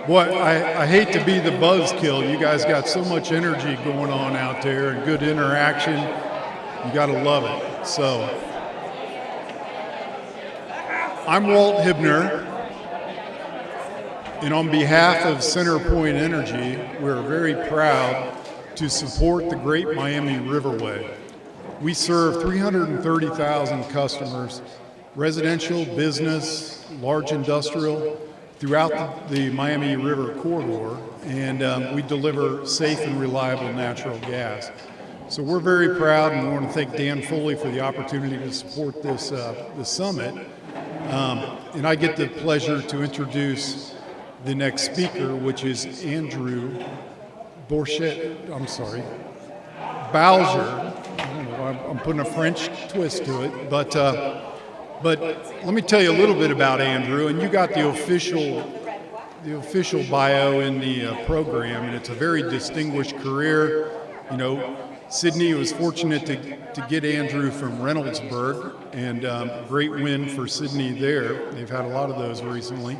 Boy, I hate to be the buzzkill. You guys got so much energy going on out there and good interaction. You got to love it. So, I'm Walt Hibner, and on behalf of CenterPoint Energy, we're very proud to support the Great Miami Riverway. We serve 330,000 customers, residential, business, large industrial, throughout the Miami River corridor, and we deliver safe and reliable natural gas. So we're very proud, and we want to thank Dan Foley for the opportunity to support this summit. And I get the pleasure to introduce the next speaker, which is Andrew Boucher. Bowser. I don't know, I'm putting a French twist to it, but let me tell you a little bit about Andrew, and you got the official bio in the program, and it's a very distinguished career. You know, Sydney was fortunate to get Andrew from Reynoldsburg, and great win for Sydney there. They've had a lot of those recently,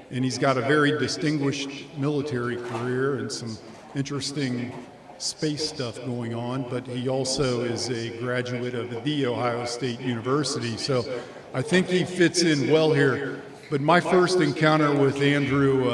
and he's got a very distinguished military career and some interesting space stuff going on, but he also is a graduate of The Ohio State University, so I think he fits in well here. But my first encounter with Andrew,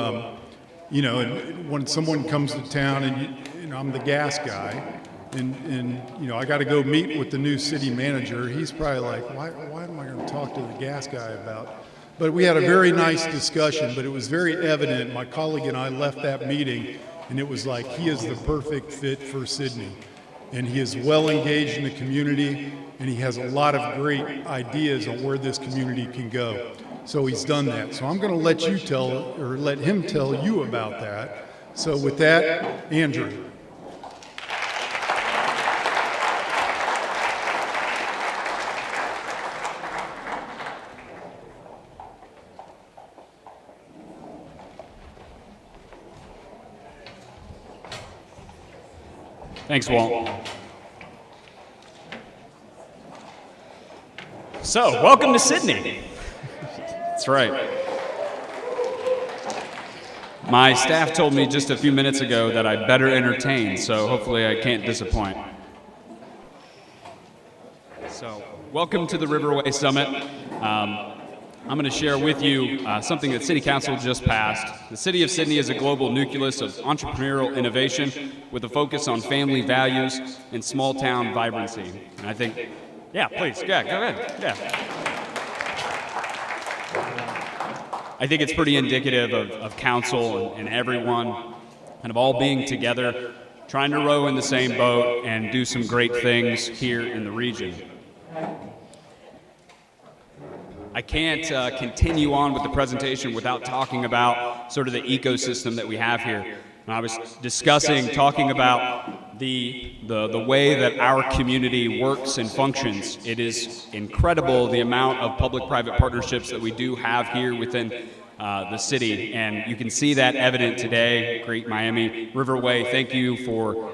you know, when someone comes to town, and I'm the gas guy, and you know, I got to go meet with the new city manager. He's probably like, why am I going to talk to the gas guy about? But we had a very nice discussion, but it was very evident. My colleague and I left that meeting, and it was like, he is the perfect fit for Sydney. And he is well engaged in the community, and he has a lot of great ideas on where this community can go. So he's done that. So I'm going to let him tell you about that. So with that, Andrew. Thanks, Walt. So, welcome to Sydney. That's right. My staff told me just a few minutes ago that I better entertain, so hopefully I can't disappoint. So, welcome to the Riverway Summit. I'm going to share with you something that City Council just passed. The City of Sydney is a global nucleus of entrepreneurial innovation with a focus on family values and small town vibrancy. And I think, yeah, please, yeah, go ahead, yeah. I think it's pretty indicative of council and everyone kind of all being together, trying to row in the same boat and do some great things here in the region. I can't continue on with the presentation without talking about sort of the ecosystem that we have here. And I was talking about the way that our community works and functions. It is incredible the amount of public-private partnerships that we do have here within the city, and you can see that evident today. Great Miami Riverway, thank you for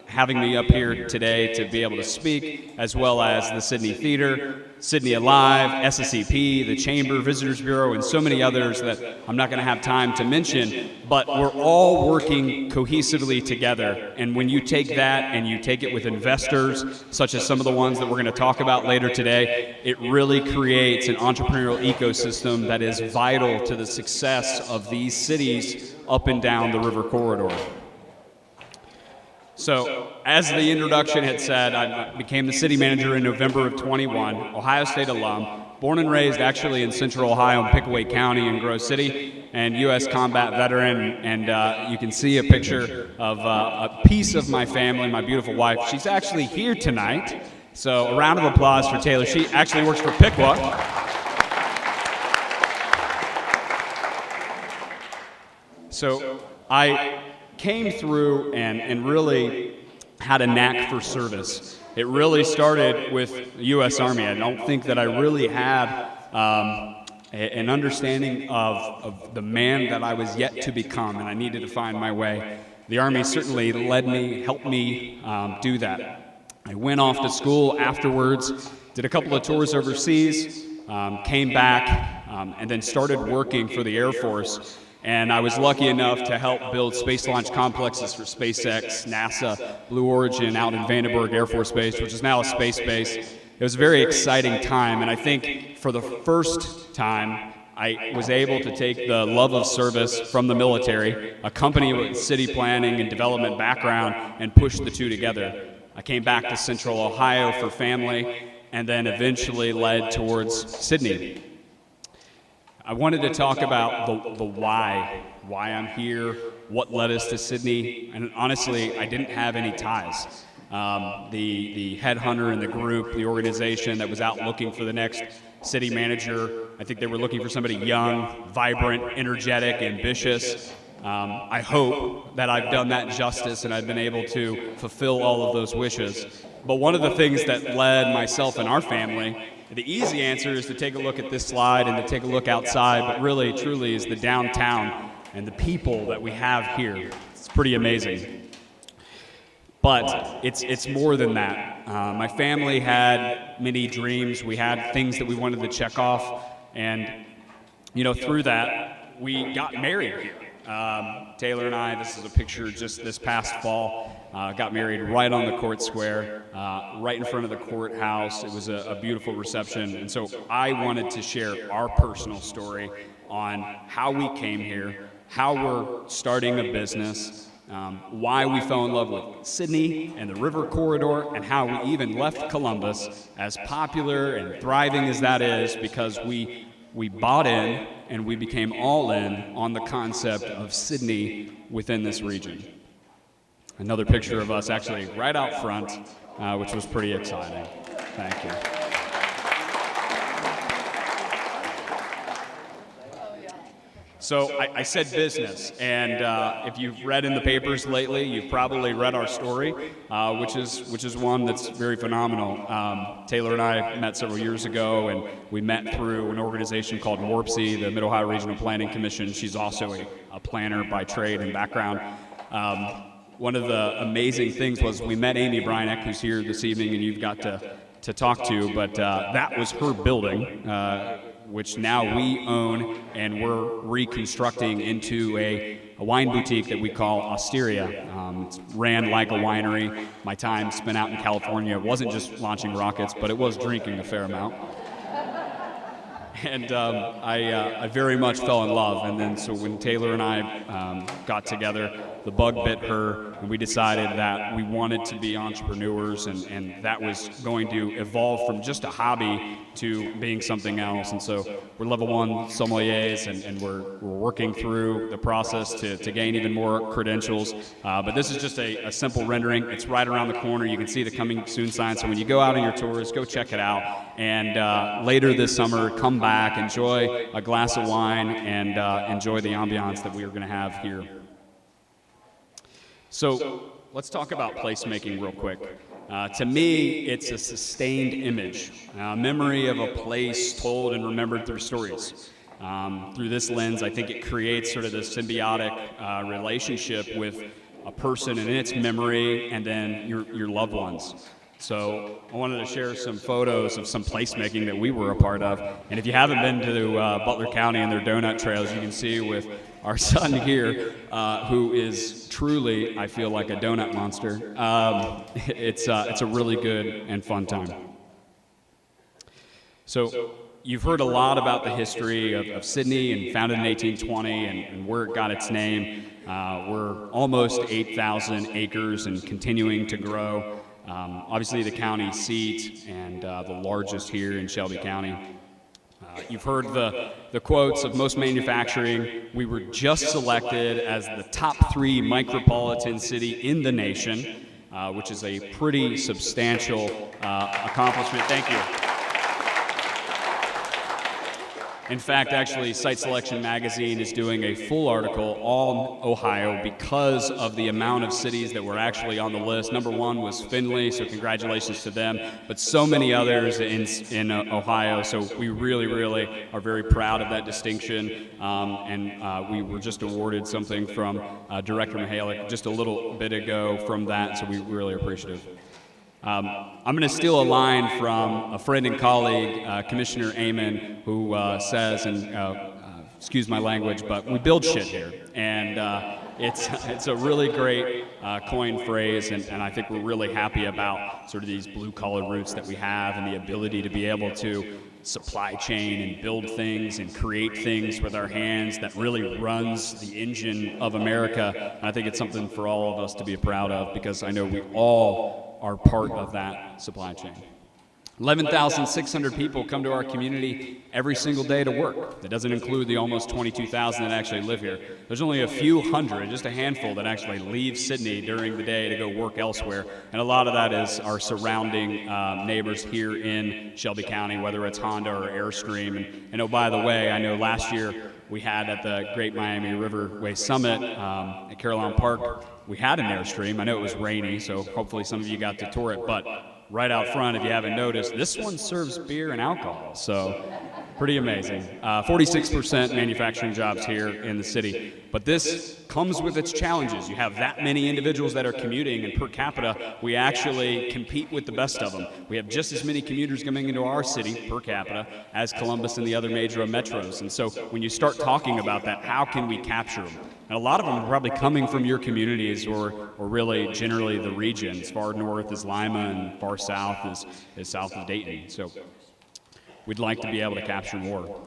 having me up here today to be able to speak, as well as the Sydney Theater, Sydney Alive, SSEP, the Chamber, Visitors Bureau, and so many others that I'm not going to have time to mention, but we're all working cohesively together. And when you take that and you take it with investors, such as some of the ones that we're going to talk about later today, it really creates an entrepreneurial ecosystem that is vital to the success of these cities up and down the river corridor. So, as the introduction had said, I became the city manager in November of 21, Ohio State alum, born and raised actually in central Ohio in Pickaway County in Grove City, and U.S. combat veteran, and you can see a picture of a piece of my family, my beautiful wife. She's actually here tonight, so a round of applause for Taylor. She actually works for Pickwa. So, I came through and really had a knack for service. It really started with the U.S. Army. I don't think that I really had an understanding of the man that I was yet to become, and I needed to find my way. The Army certainly led me, helped me do that. I went off to school afterwards, did a couple of tours overseas, came back, and then started working for the Air Force. And I was lucky enough to help build space launch complexes for SpaceX, NASA, Blue Origin out in Vandenberg Air Force Base, which is now a space base. It was a very exciting time, and I think for the first time, I was able to take the love of service from the military, a company with city planning and development background, and push the two together. I came back to Central Ohio for family, and then eventually led towards Sydney. I wanted to talk about the why I'm here, what led us to Sydney, and honestly, I didn't have any ties. The headhunter in the group, the organization that was out looking for the next city manager, I think they were looking for somebody young, vibrant, energetic, ambitious. I hope that I've done that justice and I've been able to fulfill all of those wishes. But one of the things that led myself and our family, the easy answer is to take a look at this slide and to take a look outside, but really, truly is the downtown and the people that we have here. It's pretty amazing. But it's more than that. My family had many dreams. We had things that we wanted to check off. And, through that, we got married here. Taylor and I, this is a picture just this past fall, got married right on the court square, right in front of the courthouse. It was a beautiful reception. And so I wanted to share our personal story on how we came here, how we're starting a business, why we fell in love with Sydney and the river corridor, and how we even left Columbus, as popular and thriving as that is, because we bought in and we became all in on the concept of Sydney within this region. Another picture of us actually right out front, which was pretty exciting. Thank you. So I said business, and if you've read in the papers lately, you've probably read our story, which is one that's very phenomenal. Taylor and I met several years ago, and we met through an organization called MORPC, the Mid-Ohio Regional Planning Commission. She's also a planner by trade and background. One of the amazing things was we met Amy Brynick, who's here this evening, and you've got to talk to, but that was her building, which now we own, and we're reconstructing into a wine boutique that we call Osteria. It's ran like a winery. My time spent out in California wasn't just launching rockets, but it was drinking a fair amount. And I very much fell in love. And then so when Taylor and I got together, the bug bit her, and we decided that we wanted to be entrepreneurs, and that was going to evolve from just a hobby to being something else. And so we're level 1 sommeliers, and we're working through the process to gain even more credentials. But this is just a simple rendering. It's right around the corner. You can see the coming soon sign. So when you go out on your tours, go check it out. And later this summer, come back, enjoy a glass of wine, and enjoy the ambiance that we are going to have here. So let's talk about placemaking real quick. To me, it's a sustained image, a memory of a place told and remembered through stories. Through this lens, I think it creates sort of this symbiotic relationship with a person and its memory, and then your loved ones. So I wanted to share some photos of some placemaking that we were a part of. And if you haven't been to Butler County and their donut trails, you can see with our son here, who is truly, I feel like, a donut monster. It's a really good and fun time. So you've heard a lot about the history of Sydney, and founded in 1820, and where it got its name. We're almost 8,000 acres and continuing to grow. Obviously the county seat and the largest here in Shelby County. You've heard the quotes of most manufacturing. We were just selected as the top 3 micropolitan city in the nation, which is a pretty substantial accomplishment. Thank you. In fact, actually, Site Selection Magazine is doing a full article on Ohio because of the amount of cities that were actually on the list. Number 1 was Findlay, so congratulations to them, but so many others in Ohio, so we really, really are very proud of that distinction, and we were just awarded something from Director Mihalik just a little bit ago from that, so we're really appreciative. I'm going to steal a line from a friend and colleague, Commissioner Amon, who says, and excuse my language, but we build shit here. And it's a really great coined phrase, and I think we're really happy about sort of these blue-collar roots that we have and the ability to be able to supply chain and build things and create things with our hands that really runs the engine of America. And I think it's something for all of us to be proud of, because I know we all are part of that supply chain. 11,600 people come to our community every single day to work. That doesn't include the almost 22,000 that actually live here. There's only a few hundred, just a handful, that actually leave Sydney during the day to go work elsewhere. And a lot of that is our surrounding neighbors here in Shelby County, whether it's Honda or Airstream. And oh, by the way, I know last year we had at the Great Miami Riverway Summit at Caroline Park, we had an Airstream. I know it was rainy, so hopefully some of you got to tour it. But right out front, if you haven't noticed, this one serves beer and alcohol, so pretty amazing. 46% manufacturing jobs here in the city, but this comes with its challenges. You have that many individuals that are commuting, and per capita, we actually compete with the best of them. We have just as many commuters coming into our city per capita as Columbus and the other major metros, and so when you start talking about that, how can we capture them? And a lot of them are probably coming from your communities or really generally the region. As far north as Lima and far south is south of Dayton. So we'd like to be able to capture more.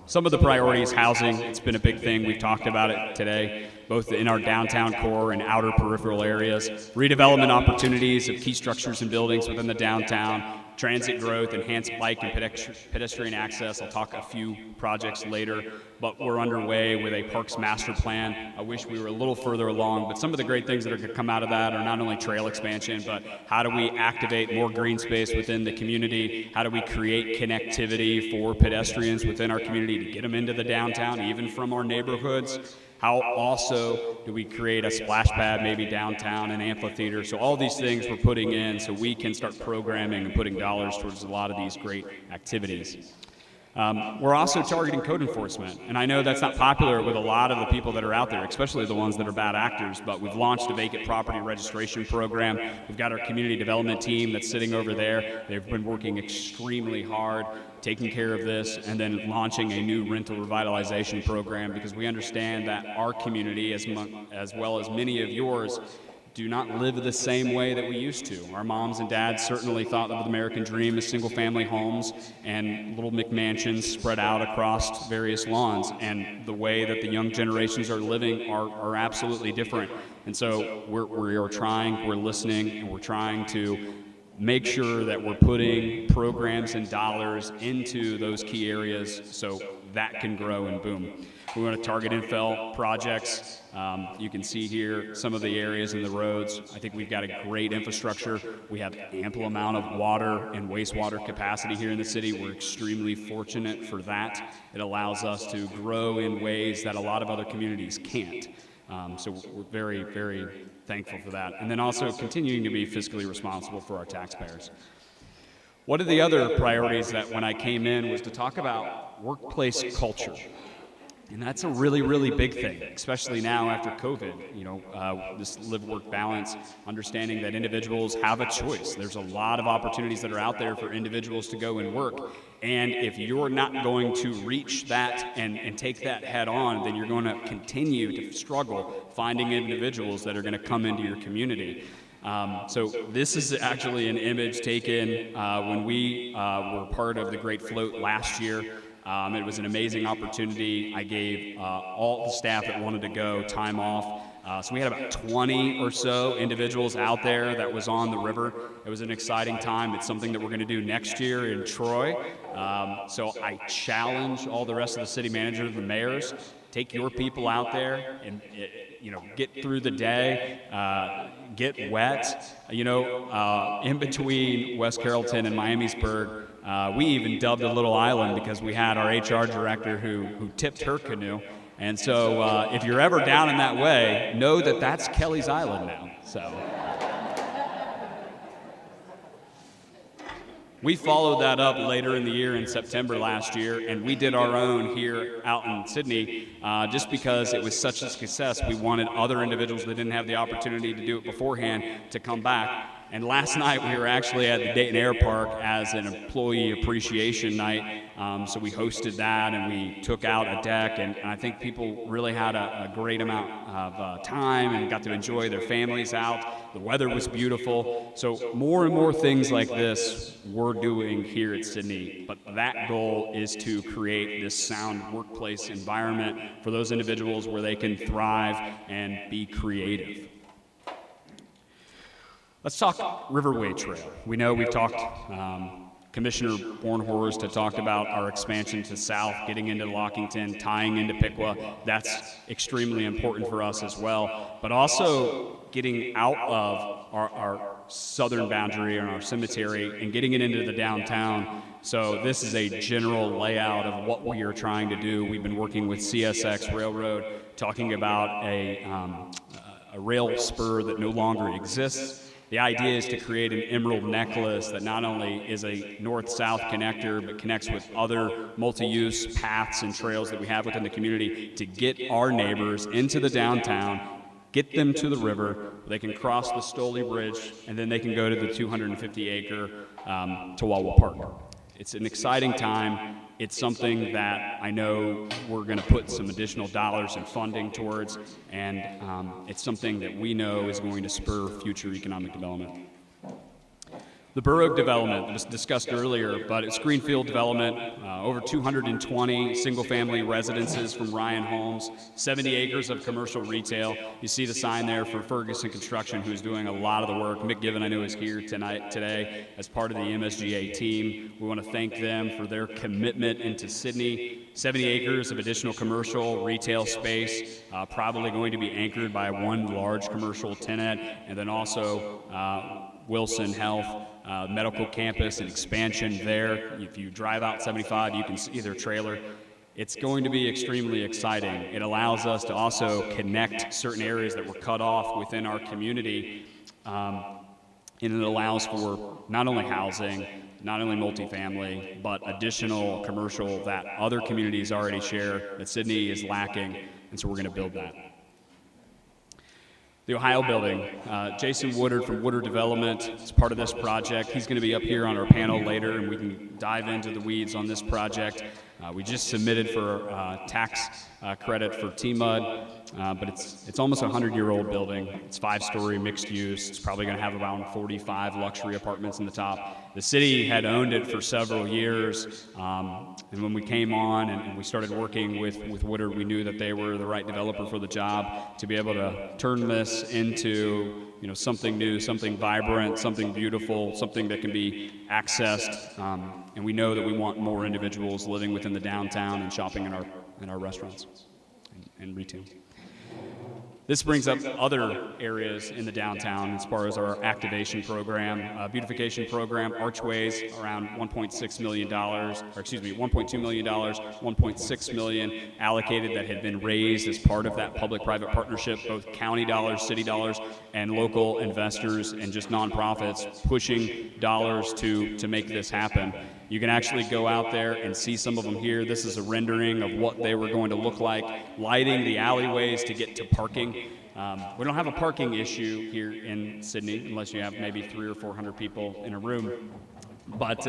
Some of the priorities, housing, it's been a big thing. We've talked about it today, both in our downtown core and outer peripheral areas. Redevelopment opportunities of key structures and buildings within the downtown. Transit growth, enhanced bike and pedestrian access. I'll talk a few projects later, but we're underway with a parks master plan. I wish we were a little further along, but some of the great things that are going to come out of that are not only trail expansion, but how do we activate more green space within the community? How do we create connectivity for pedestrians within our community to get them into the downtown, even from our neighborhoods? How also do we create a splash pad, maybe downtown, an amphitheater? So all these things we're putting in so we can start programming and putting dollars towards a lot of these great activities. We're also targeting code enforcement, and I know that's not popular with a lot of the people that are out there, especially the ones that are bad actors, but we've launched a vacant property registration program. We've got our community development team that's sitting over there. They've been working extremely hard, taking care of this, and then launching a new rental revitalization program, because we understand that our community, as well as many of yours, do not live the same way that we used to. Our moms and dads certainly thought of the American dream as single-family homes and little McMansions spread out across various lawns, and the way that the young generations are living are absolutely different. And so we're trying, we're listening, and we're trying to make sure that we're putting programs and dollars into those key areas so that can grow and boom. We want to target infill projects. You can see here some of the areas and the roads. I think we've got a great infrastructure. We have ample amount of water and wastewater capacity here in the city. We're extremely fortunate for that. It allows us to grow in ways that a lot of other communities can't. So we're very, very thankful for that. And then also continuing to be fiscally responsible for our taxpayers. One of the other priorities that when I came in was to talk about workplace culture. And that's a really, really big thing, especially now after COVID. You know, this live-work balance, understanding that individuals have a choice. There's a lot of opportunities that are out there for individuals to go and work. And if you're not going to reach that and take that head on, then you're going to continue to struggle finding individuals that are going to come into your community. So this is actually an image taken when we were part of the Great Float last year. It was an amazing opportunity. I gave all the staff that wanted to go time off. So we had about 20 or so individuals out there that was on the river. It was an exciting time. It's something that we're going to do next year in Troy. So I challenge all the rest of the city managers, the mayors, take your people out there and get through the day, get wet. In between West Carrollton and Miamisburg, we even dubbed a little island because we had our HR director who tipped her canoe. And so if you're ever down in that way, know that that's Kelly's Island now. So we followed that up later in the year in September last year, and we did our own here out in Sydney just because it was such a success. We wanted other individuals that didn't have the opportunity to do it beforehand to come back. And last night we were actually at the Dayton Air Park as an employee appreciation night. So we hosted that, and we took out a deck, and I think people really had a great amount of time and got to enjoy their families out. The weather was beautiful. So more and more things like this we're doing here at Sydney, but that goal is to create this sound workplace environment for those individuals where they can thrive and be creative. Let's talk Riverway Trail. We know we've talked, Commissioner Bornhorst had talked about our expansion to south, getting into Lockington, tying into Piqua. That's extremely important for us as well. But also getting out of our southern boundary and our cemetery and getting it into the downtown. So this is a general layout of what we are trying to do. We've been working with CSX Railroad, talking about a rail spur that no longer exists. The idea is to create an emerald necklace that not only is a north-south connector, but connects with other multi-use paths and trails that we have within the community to get our neighbors into the downtown, get them to the river, they can cross the Stoley Bridge, and then they can go to the 250-acre Toowawa Park. It's an exciting time. It's something that I know we're going to put some additional dollars and funding towards, and it's something that we know is going to spur future economic development. The Borough development that was discussed earlier, but it's greenfield development, over 220 single-family residences from Ryan Homes, 70 acres of commercial retail. You see the sign there for Ferguson Construction, who's doing a lot of the work. Mick Given, I know, is here today as part of the MSGA team. We want to thank them for their commitment into Sydney. 70 acres of additional commercial retail space, probably going to be anchored by one large commercial tenant, and then also Wilson Health, medical campus and expansion there. If you drive out 75, you can see their trailer. It's going to be extremely exciting. It allows us to also connect certain areas that were cut off within our community, and it allows for not only housing, not only multifamily, but additional commercial that other communities already share that Sydney is lacking, and so we're going to build that. The Ohio building, Jason Woodard from Woodard Development is part of this project. He's going to be up here on our panel later, and we can dive into the weeds on this project. We just submitted for tax credit for T-MUD, but it's almost a 100-year-old building. It's 5-story mixed use. It's probably going to have around 45 luxury apartments in the top. The city had owned it for several years, and when we came on and we started working with Woodard, we knew that they were the right developer for the job to be able to turn this into something new, something vibrant, something beautiful, something that can be accessed, and we know that we want more individuals living within the downtown and shopping in our restaurants and retail. This brings up other areas in the downtown as far as our activation program, beautification program, archways around $1.6 million, $1.2 million, $1.6 million allocated that had been raised as part of that public-private partnership, both county dollars, city dollars, and local investors and just nonprofits pushing dollars to make this happen. You can actually go out there and see some of them here. This is a rendering of what they were going to look like, lighting the alleyways to get to parking. We don't have a parking issue here in Sydney unless you have maybe 300 or 400 people in a room. But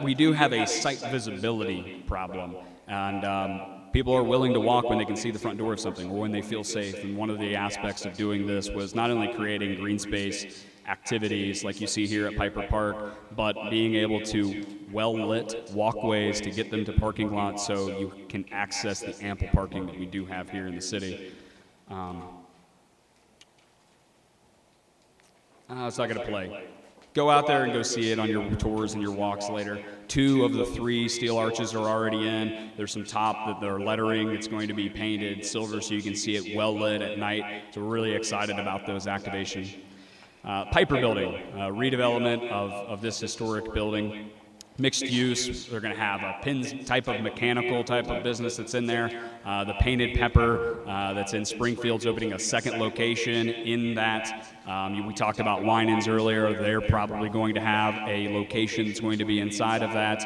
we do have a site visibility problem. And people are willing to walk when they can see the front door of something or when they feel safe. And one of the aspects of doing this was not only creating green space activities like you see here at Piper Park, but being able to well-lit walkways to get them to parking lots so you can access the ample parking that we do have here in the city. It's not going to play. Go out there and go see it on your tours and your walks later. 2 of the 3 steel arches are already in. There's some top that they're lettering. It's going to be painted silver so you can see it well lit at night. So we're really excited about those activations. Piper building, redevelopment of this historic building. Mixed use, they're going to have a pins type of mechanical type of business that's in there. The Painted Pepper that's in Springfield's opening a second location in that. We talked about Winans earlier. They're probably going to have a location that's going to be inside of that.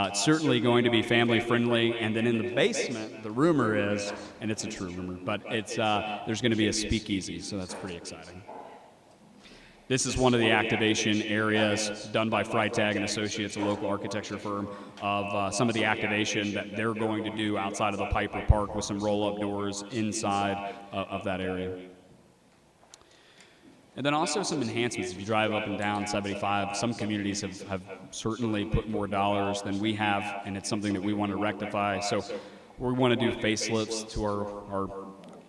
It's certainly going to be family friendly. And then in the basement, the rumor is, and it's a true rumor, but it's there's going to be a speakeasy, so that's pretty exciting. This is one of the activation areas done by Freitag and Associates, a local architecture firm, of some of the activation that they're going to do outside of the Piper Park with some roll-up doors inside of that area. And then also some enhancements. If you drive up and down 75, some communities have certainly put more dollars than we have, and it's something that we want to rectify. So we want to do facelifts to our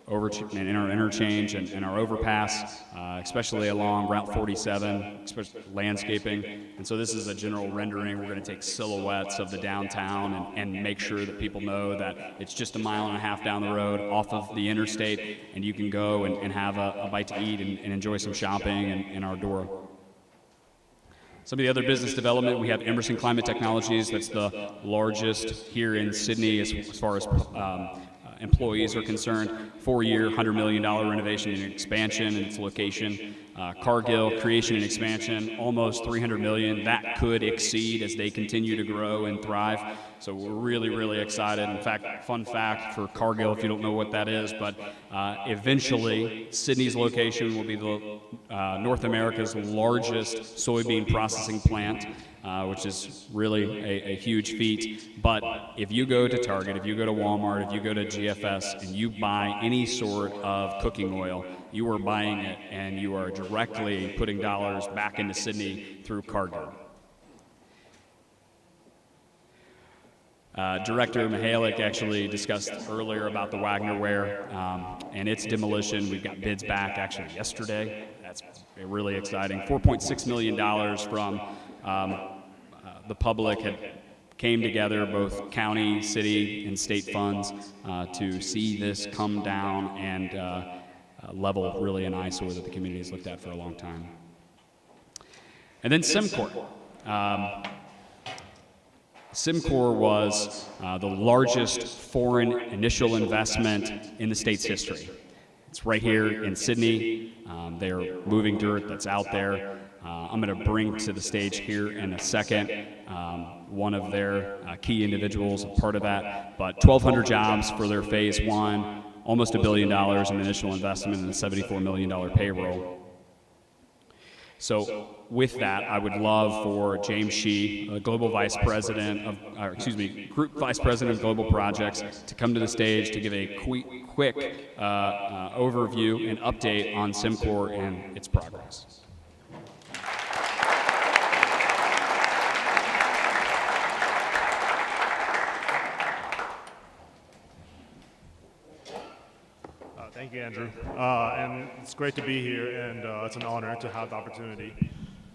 in our interchange and our overpass, especially along Route 47, especially landscaping. And so this is a general rendering. We're going to take silhouettes of the downtown and make sure that people know that it's just a mile and a half down the road off of the interstate, and you can go and have a bite to eat and enjoy some shopping in our Dora. Some of the other business development, we have Emerson Climate Technologies. That's the largest here in Sydney as far as employees are concerned. 4-year, $100 million renovation and expansion in its location. Cargill, creation and expansion, almost $300 million. That could exceed as they continue to grow and thrive. So we're really, really excited. In fact, fun fact for Cargill, if you don't know what that is, but eventually Sydney's location will be the North America's largest soybean processing plant, which is really a huge feat. But if you go to Target, if you go to Walmart, if you go to GFS, and you buy any sort of cooking oil, you are buying it and you are directly putting dollars back into Sydney through Cargill. Director Mihalik actually discussed earlier about the Wagner Ware and its demolition. We've got bids back actually yesterday. That's really exciting. $4.6 million from the public had came together, both county, city, and state funds, to see this come down and level really an eyesore that the community has looked at for a long time. And then SimCorp. SimCorp was the largest foreign initial investment in the state's history. It's right here in Sydney. They're moving dirt that's out there. I'm going to bring to the stage here in a second one of their key individuals, a part of that. But 1,200 jobs for their phase one, almost $1 billion in initial investment and a $74 million payroll. So with that, I would love for James Shee, Global Vice President of, Group Vice President of Global Projects, to come to the stage to give a quick overview and update on SimCorp and its progress. Thank you, Andrew. And it's great to be here, and it's an honor to have the opportunity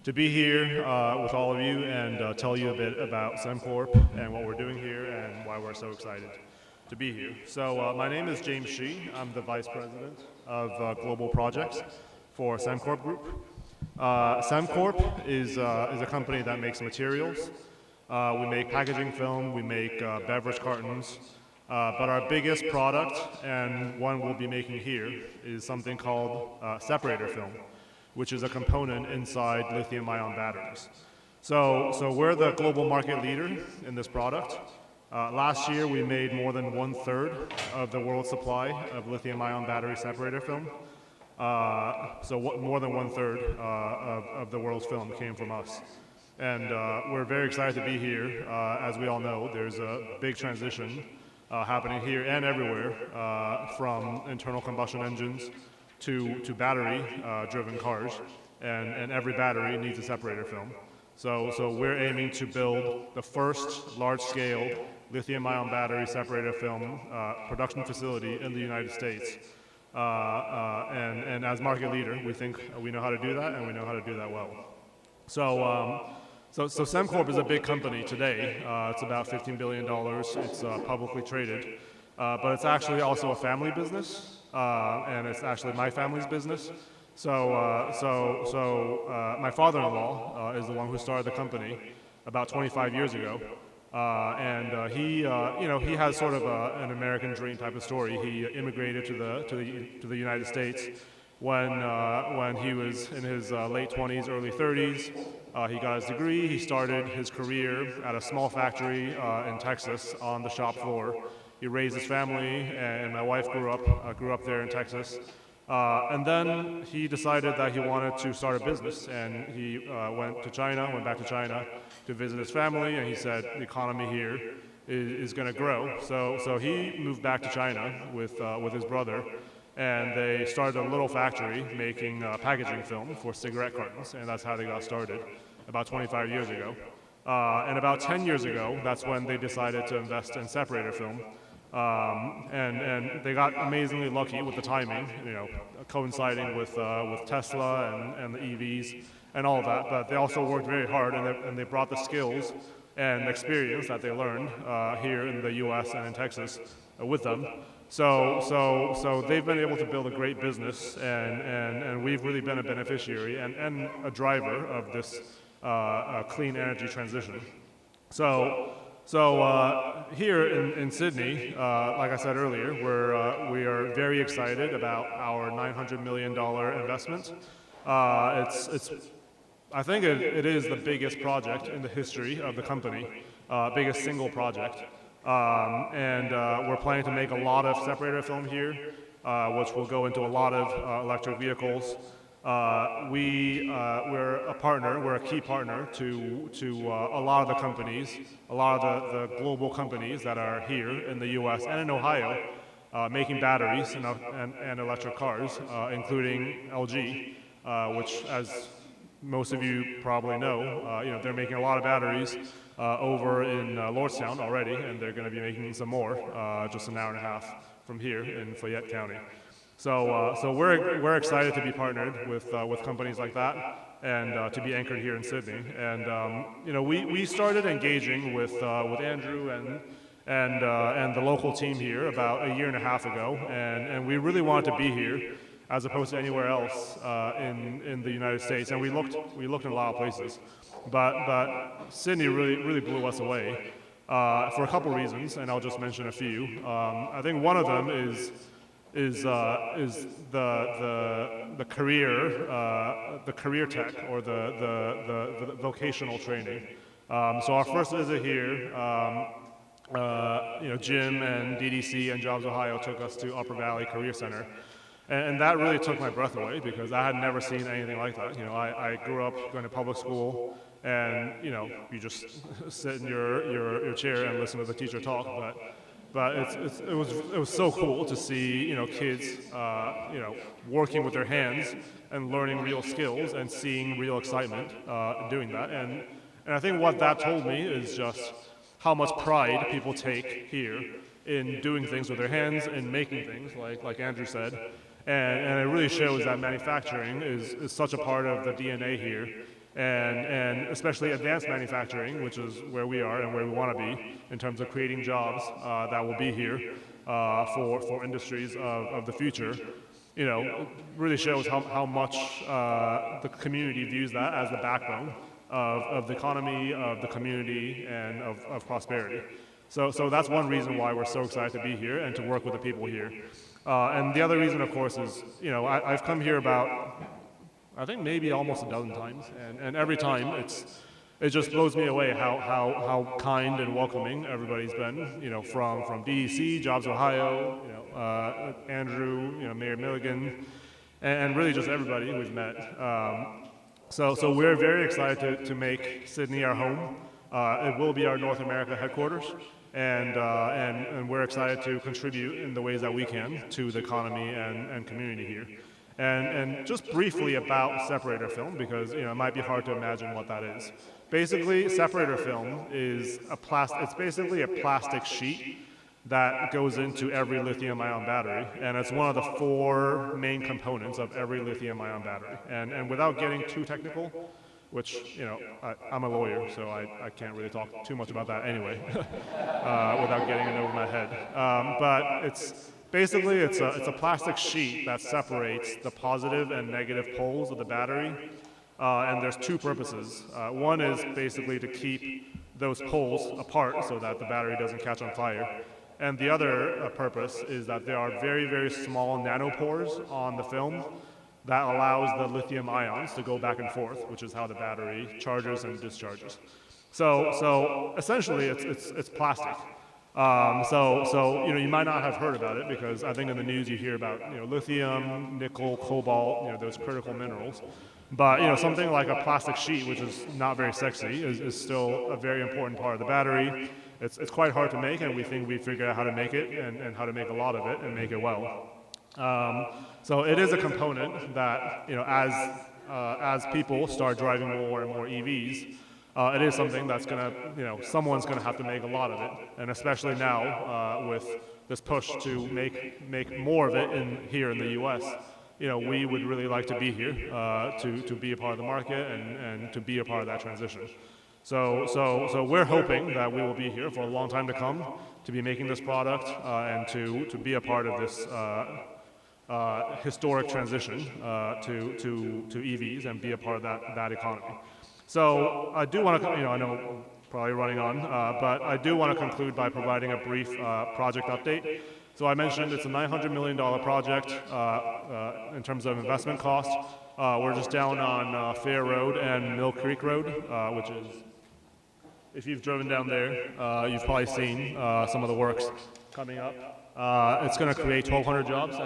to be here with all of you and tell you a bit about SimCorp and what we're doing here and why we're so excited to be here. So my name is James Shee. I'm the Vice President of Global Projects for SimCorp Group. SimCorp is a company that makes materials. We make packaging film, we make beverage cartons, but our biggest product, and one we'll be making here, is something called separator film, which is a component inside lithium-ion batteries. So we're the global market leader in this product. Last year, we made more than 1/3 of the world's supply of lithium-ion battery separator film. More than 1/3 of the world's film came from us. And we're very excited to be here. As we all know, there's a big transition happening here and everywhere, from internal combustion engines to battery-driven cars, and every battery needs a separator film. So we're aiming to build the first large-scale lithium-ion battery separator film production facility in the United States. And as market leader, we think we know how to do that, and we know how to do that well. So SimCorp is a big company today. It's about $15 billion. It's publicly traded. But it's actually also a family business, and it's actually my family's business. So my father-in-law is the one who started the company about 25 years ago. And he has sort of an American dream type of story. He immigrated to the United States when he was in his late 20s, early 30s. He got his degree. He started his career at a small factory in Texas on the shop floor. He raised his family, and my wife grew up there in Texas. And then he decided that he wanted to start a business, and he went back to China to visit his family, and he said the economy here is going to grow. So he moved back to China with his brother, and they started a little factory making packaging film for cigarette cartons, and that's how they got started about 25 years ago. And about 10 years ago, that's when they decided to invest in separator film. And they got amazingly lucky with the timing, coinciding with Tesla and the EVs and all of that. But they also worked very hard, and they brought the skills and experience that they learned here in the U.S. and in Texas with them. So they've been able to build a great business, and we've really been a beneficiary and a driver of this clean energy transition. So here in Sydney, like I said earlier, we are very excited about our $900 million investment. I think it is the biggest project in the history of the company, biggest single project. And we're planning to make a lot of separator film here, which will go into a lot of electric vehicles. We're a key partner to a lot of the companies, a lot of the global companies that are here in the U.S. and in Ohio, making batteries and electric cars, including LG, which, as most of you probably know, they're making a lot of batteries over in Lordstown already, and they're going to be making some more just an hour and a half from here in Fayette County. So we're excited to be partnered with companies like that, and to be anchored here in Sydney. And we started engaging with Andrew and the local team here about a year and a half ago, and we really wanted to be here as opposed to anywhere else in the United States. And we looked in a lot of places, but Sydney really blew us away for a couple reasons, and I'll just mention a few. I think one of them is the career tech or the vocational training. So our first visit here, Jim and DDC and Jobs Ohio took us to Upper Valley Career Center. And that really took my breath away because I had never seen anything like that. I grew up going to public school, and you just sit in your chair and listen to the teacher talk. But it was so cool to see kids working with their hands and learning real skills and seeing real excitement doing that. And I think what that told me is just how much pride people take here in doing things with their hands and making things, like Andrew said. And it really shows that manufacturing is such a part of the DNA here, and especially advanced manufacturing, which is where we are and where we want to be in terms of creating jobs that will be here for industries of the future. Really shows how much the community views that as the backbone of the economy, of the community, and of prosperity. So that's one reason why we're so excited to be here and to work with the people here. And the other reason, of course, is I've come here about, I think maybe almost a dozen times, and every time it just blows me away how kind and welcoming everybody's been. From DDC, Jobs Ohio, Andrew, Mayor Milligan, and really just everybody we've met. So we're very excited to make Sydney our home. It will be our North America headquarters. And we're excited to contribute in the ways that we can to the economy and community here. And just briefly about separator film, because it might be hard to imagine what that is. Basically, separator film is it's basically a plastic sheet that goes into every lithium-ion battery, and it's one of the 4 main components of every lithium-ion battery. And without getting too technical, which, I'm a lawyer, so I can't really talk too much about that anyway, without getting it over my head. But it's a plastic sheet that separates the positive and negative poles of the battery, and there's 2 purposes. One is basically to keep those poles apart so that the battery doesn't catch on fire. And the other purpose is that there are very, very small nanopores on the film that allows the lithium ions to go back and forth, which is how the battery charges and discharges. So essentially, it's plastic. So you might not have heard about it because I think in the news you hear about lithium, nickel, cobalt, those critical minerals. But something like a plastic sheet, which is not very sexy, is still a very important part of the battery. It's quite hard to make, and we think we figured out how to make it and how to make a lot of it and make it well. So it is a component that as people start driving more and more EVs, it is something that's someone's gonna have to make a lot of it, and especially now with this push to make more of it here in the U.S. We would really like to be here to be a part of the market and to be a part of that transition. So we're hoping that we will be here for a long time to come to be making this product and to be a part of this historic transition to EVs and be a part of that economy. So I do want to, I know I'm probably running on, but I do want to conclude by providing a brief project update. So I mentioned it's a $900 million project in terms of investment cost. We're just down on Fair Road and Mill Creek Road, which is, if you've driven down there, you've probably seen some of the works coming up. It's going to create 1,200 jobs,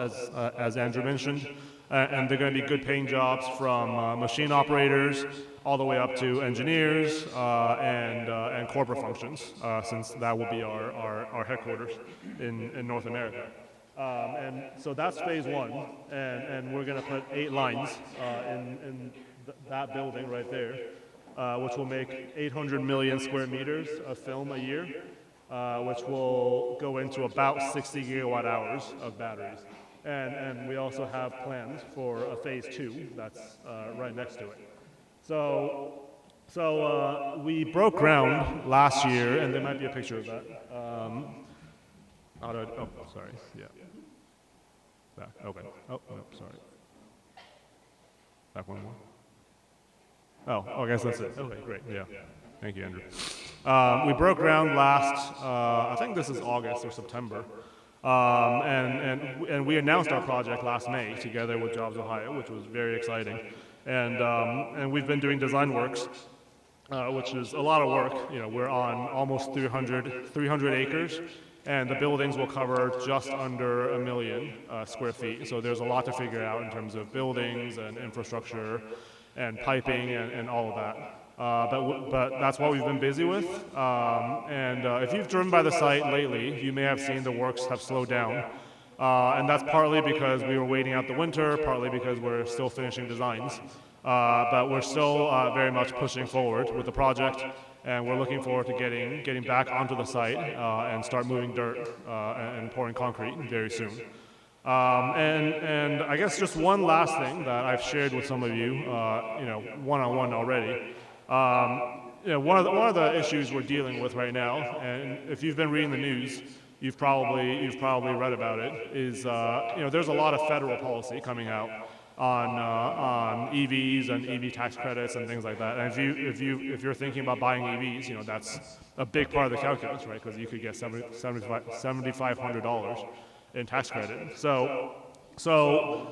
as Andrew mentioned, and they're going to be good paying jobs from machine operators all the way up to engineers and corporate functions, since that will be our headquarters in North America. And so that's phase one, and we're going to put 8 lines in that building right there, which will make 800 million square meters of film a year, which will go into about 60 gigawatt hours of batteries. And we also have plans for a phase 2 that's right next to it. So we broke ground last year, and there might be a picture of that. Sorry, yeah. Back, okay. Oh, no, sorry. Back one more. Oh, I guess that's it. Okay, great, yeah. Thank you, Andrew. We broke ground last, I think this is August or September. And we announced our project last May together with Jobs Ohio, which was very exciting. And we've been doing design works, which is a lot of work. We're on almost 300 acres, and the buildings will cover just under 1 million square feet. So there's a lot to figure out in terms of buildings and infrastructure and piping and all of that. But that's what we've been busy with. If you've driven by the site lately, you may have seen the works have slowed down. And that's partly because we were waiting out the winter, partly because we're still finishing designs. But we're still very much pushing forward with the project, and we're looking forward to getting back onto the site and start moving dirt and pouring concrete very soon. And I guess just one last thing that I've shared with some of you, one-on-one already. One of the issues we're dealing with right now, and if you've been reading the news, you've probably read about it, is there's a lot of federal policy coming out on EVs and EV tax credits and things like that. And if you're thinking about buying EVs, that's a big part of the calculus, right? Because you could get $7,500 in tax credit. So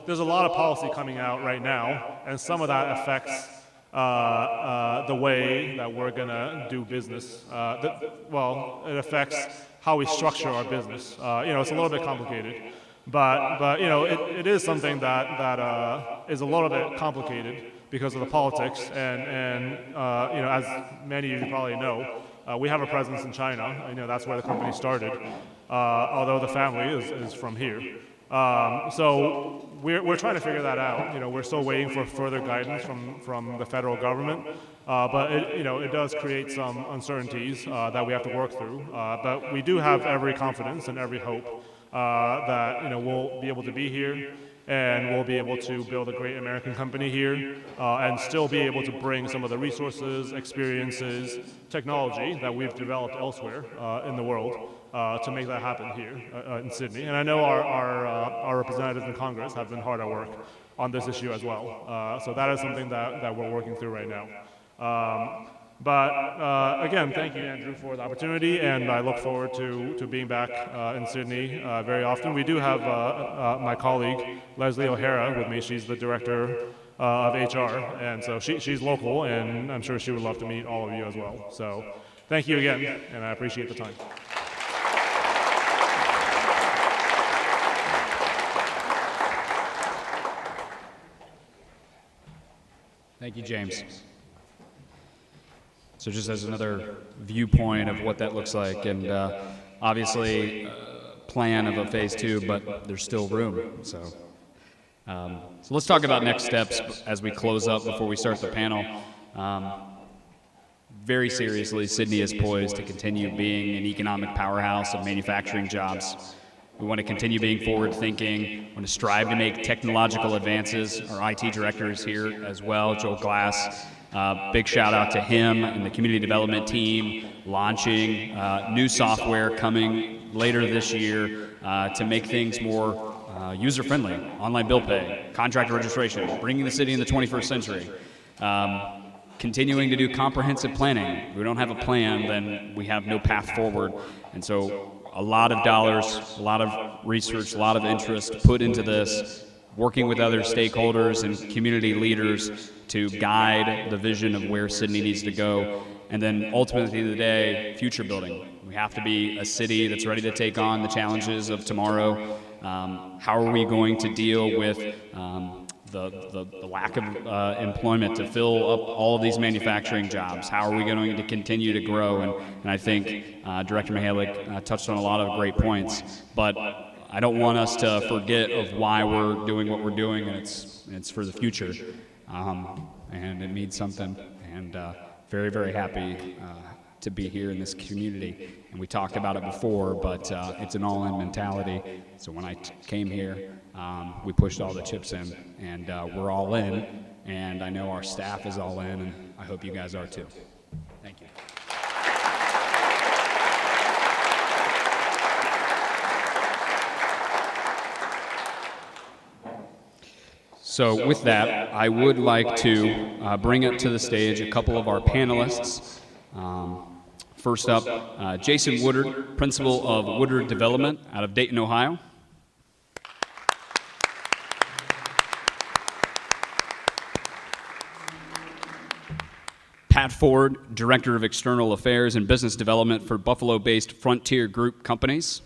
there's a lot of policy coming out right now, and some of that affects the way that we're gonna do business. It affects how we structure our business. It's a little bit complicated, but it is something that is a little bit complicated because of the politics. And as many of you probably know, we have a presence in China. That's where the company started, although the family is from here. So we're trying to figure that out. We're still waiting for further guidance from the federal government, but it does create some uncertainties that we have to work through. But we do have every confidence and every hope that we'll be able to be here, and we'll be able to build a great American company here, and still be able to bring some of the resources, experiences, technology that we've developed elsewhere in the world to make that happen here in Sydney. And I know our representatives in Congress have been hard at work on this issue as well. So that is something that we're working through right now. But again, thank you, Andrew, for the opportunity, and I look forward to being back in Sydney very often. We do have my colleague, Leslie O'Hara, with me. She's the director of HR, and so she's local, and I'm sure she would love to meet all of you as well. So thank you again, and I appreciate the time. Thank you, James. So just as another viewpoint of what that looks like, and obviously plan of a phase 2, but there's still room. So let's talk about next steps as we close up before we start the panel. Very seriously, Sydney is poised to continue being an economic powerhouse of manufacturing jobs. We want to continue being forward-thinking. We want to strive to make technological advances. Our IT director is here as well, Joel Glass. Big shout out to him and the community development team launching new software coming later this year to make things more user-friendly. Online bill pay, contractor registration, bringing the city in the 21st century. Continuing to do comprehensive planning. If we don't have a plan, then we have no path forward. And so a lot of dollars, a lot of research, a lot of interest put into this, working with other stakeholders and community leaders to guide the vision of where Sydney needs to go. And then ultimately, at the end of the day, future building. We have to be a city that's ready to take on the challenges of tomorrow. How are we going to deal with the lack of employment to fill up all of these manufacturing jobs? How are we going to continue to grow? And I think Director Mihalik touched on a lot of great points. But I don't want us to forget of why we're doing what we're doing, and it's for the future. And it means something. And very, very happy to be here in this community. And we talked about it before, but it's an all-in mentality. So when I came here, we pushed all the chips in, and we're all in. And I know our staff is all in, and I hope you guys are too. Thank you. So with that, I would like to bring up to the stage a couple of our panelists. First up, Jason Woodard, Principal of Woodard Development out of Dayton, Ohio. Pat Ford, Director of External Affairs and Business Development for Buffalo-based Frontier Group companies.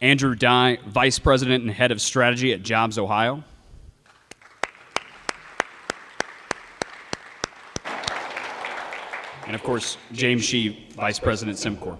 Andrew Dye, Vice President and Head of Strategy at Jobs Ohio. And of course, James Shee, Vice President, SimCorp.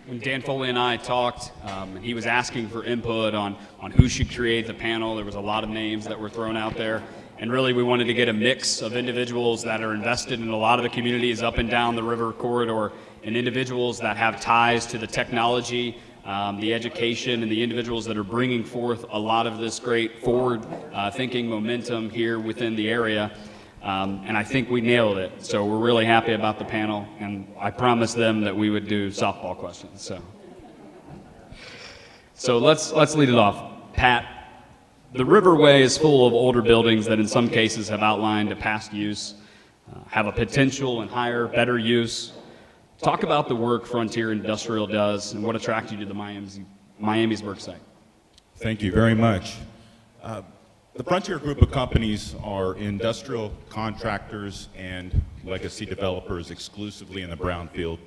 When Dan Foley and I talked, and he was asking for input on who should create the panel, there was a lot of names that were thrown out there. And really, we wanted to get a mix of individuals that are invested in a lot of the communities up and down the river corridor, and individuals that have ties to the technology, the education, and the individuals that are bringing forth a lot of this great forward-thinking momentum here within the area. And I think we nailed it. So we're really happy about the panel, and I promised them that we would do softball questions. So let's lead it off. Pat, the Riverway is full of older buildings that in some cases have outlined a past use, have a potential and higher, better use. Talk about the work Frontier Industrial does and what attracted you to the Miamisburg site. Thank you very much. The Frontier Group of companies are industrial contractors and legacy developers exclusively in the brownfield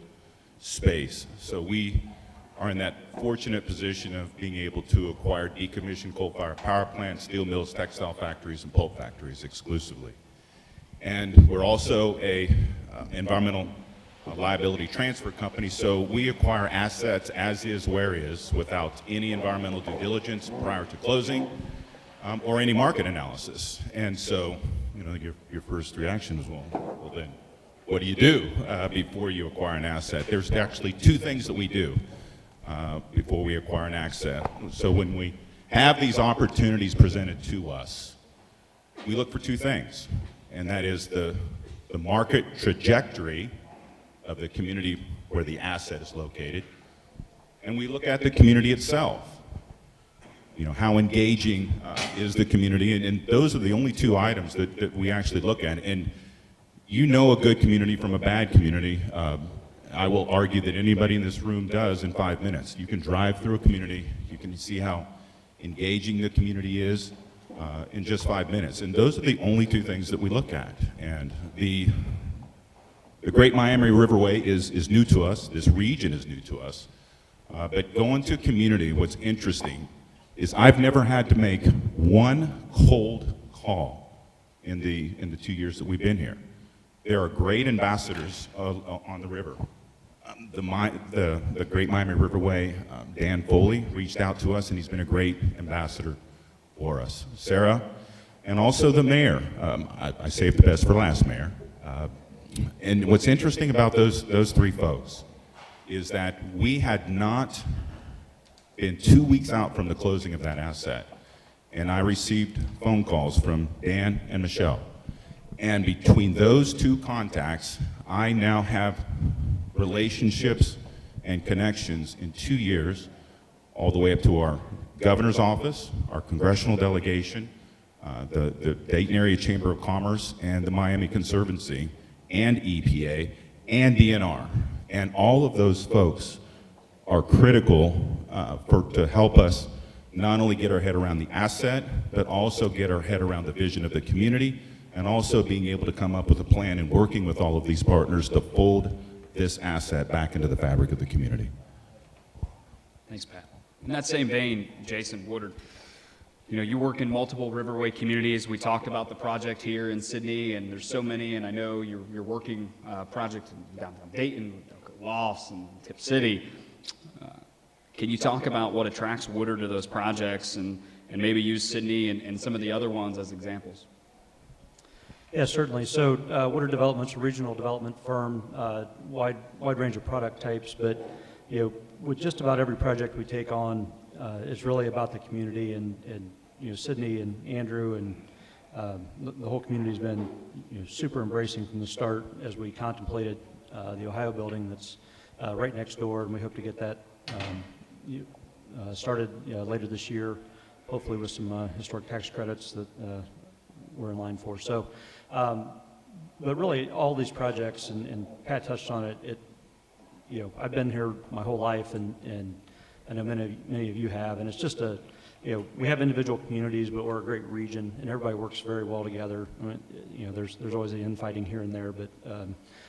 space. So we are in that fortunate position of being able to acquire decommissioned coal-fired power plants, steel mills, textile factories, and pulp factories exclusively. And we're also a environmental liability transfer company, so we acquire assets as is, where is, without any environmental due diligence prior to closing. Or any market analysis. And so, your first reaction is, well then, what do you do before you acquire an asset? There's actually two things that we do before we acquire an asset. So when we have these opportunities presented to us, we look for two things, and that is the market trajectory of the community where the asset is located, and we look at the community itself. how engaging is the community, and those are the only two items that we actually look at. And a good community from a bad community. I will argue that anybody in this room does in 5 minutes. You can drive through a community, you can see how engaging the community is in just 5 minutes. And those are the only two things that we look at. And the Great Miami Riverway is new to us. This region is new to us. But going to a community, what's interesting is I've never had to make one cold call in the 2 years that we've been here. There are great ambassadors on the river. The Great Miami Riverway, Dan Foley reached out to us, and he's been a great ambassador for us. Sarah, and also the mayor. I saved the best for last, Mayor. And what's interesting about those three folks is that we had not been 2 weeks out from the closing of that asset, and I received phone calls from Dan and Michelle. And between those two contacts, I now have relationships and connections in 2 years, all the way up to our governor's office, our congressional delegation, the Dayton Area Chamber of Commerce, and the Miami Conservancy, and EPA, and DNR. And all of those folks are critical to help us not only get our head around the asset, but also get our head around the vision of the community, and also being able to come up with a plan and working with all of these partners to fold this asset back into the fabric of the community. Thanks, Pat. In that same vein, Jason Woodard, you work in multiple Riverway communities. We talked about the project here in Sydney, and there's so many, and I know you're working projects in downtown Dayton, Lofts, and Tip City. Can you talk about what attracts Woodard to those projects, and maybe use Sydney and some of the other ones as examples? Yeah, certainly. So Woodard Development's a regional development firm, wide range of product types, but with just about every project we take on, it's really about the community, and Sydney and Andrew and the whole community's been super embracing from the start as we contemplated the Ohio building that's right next door, and we hope to get that started later this year, hopefully with some historic tax credits that we're in line for. So, but really all these projects, and Pat touched on it, I've been here my whole life, and I know many of you have, and it's just we have individual communities, but we're a great region, and everybody works very well together. I mean, there's always the infighting here and there, but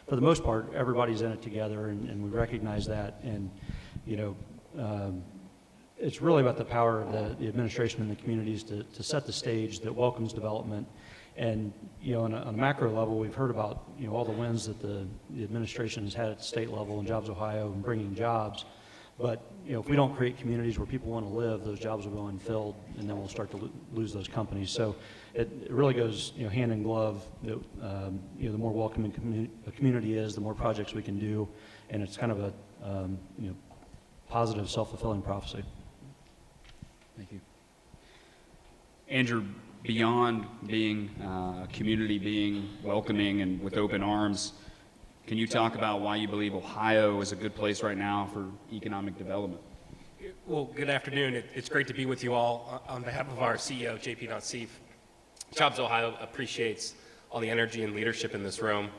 for the most part, everybody's in it together, and we recognize that, and it's really about the power of the administration and the communities to set the stage that welcomes development. And on a macro level, we've heard about all the wins that the administration has had at the state level in Jobs Ohio and bringing jobs. But if we don't create communities where people want to live, those jobs will go unfilled, and then we'll start to lose those companies. So it really goes hand in glove. The more welcoming a community is, the more projects we can do, and it's kind of a positive, self-fulfilling prophecy. Thank you. Andrew, beyond being a community, being welcoming and with open arms, can you talk about why you believe Ohio is a good place right now for economic development? Well, good afternoon. It's great to be with you all. On behalf of our CEO, JP Nassif, Jobs Ohio appreciates all the energy and leadership in this room.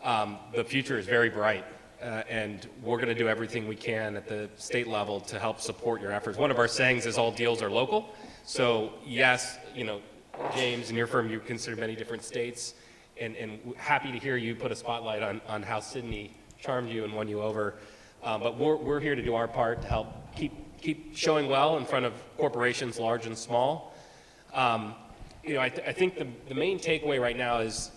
The future is very bright, and we're going to do everything we can at the state level to help support your efforts. One of our sayings is all deals are local. So yes, James, in your firm, you consider many different states, and happy to hear you put a spotlight on how Sydney charmed you and won you over. But we're here to do our part to help keep showing well in front of corporations large and small. I think the main takeaway right now is,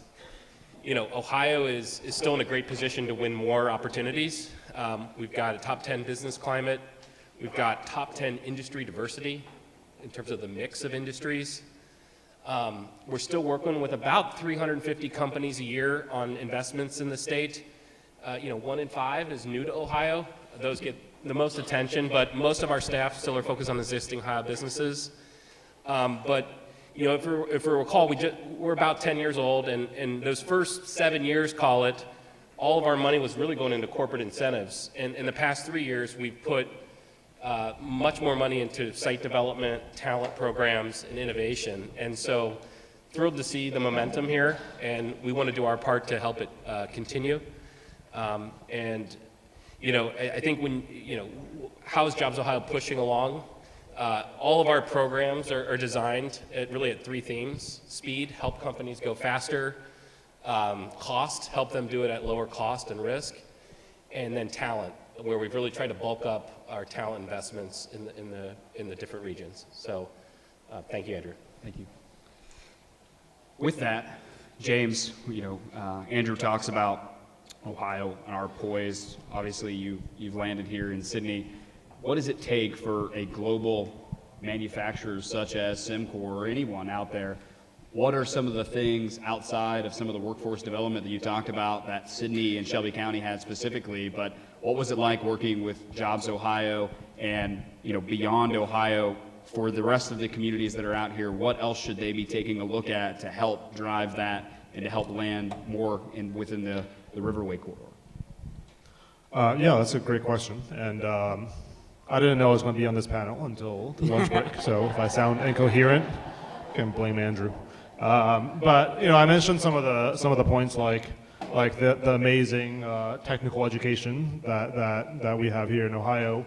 Ohio is still in a great position to win more opportunities. We've got a top 10 business climate. We've got top 10 industry diversity in terms of the mix of industries. We're still working with about 350 companies a year on investments in the state. 1 in 5 is new to Ohio. Those get the most attention, but most of our staff still are focused on existing Ohio businesses. But if we recall, we're about 10 years old, and those first 7 years, call it, all of our money was really going into corporate incentives. And in the past 3 years, we've put much more money into site development, talent programs, and innovation. And so thrilled to see the momentum here, and we want to do our part to help it continue. And, you know, I think when, you know, how is Jobs Ohio pushing along? All of our programs are designed really at three themes: speed, help companies go faster; cost, help them do it at lower cost and risk; and then talent, where we've really tried to bulk up our talent investments in the different regions. So, thank you, Andrew. Thank you. With that, James, you know, Andrew talks about Ohio and our poise. Obviously, you've landed here in Sydney. What does it take for a global manufacturer such as Semcor or anyone out there? What are some of the things outside of some of the workforce development that you talked about that Sydney and Shelby County had specifically, but what was it like working with Jobs Ohio and, you know, beyond Ohio for the rest of the communities that are out here? What else should they be taking a look at to help drive that and to help land more within the Riverway corridor? Yeah, that's a great question. And I didn't know I was going to be on this panel until the lunch break. So if I sound incoherent, you can blame Andrew. But you know, I mentioned some of the points like the amazing technical education that we have here in Ohio,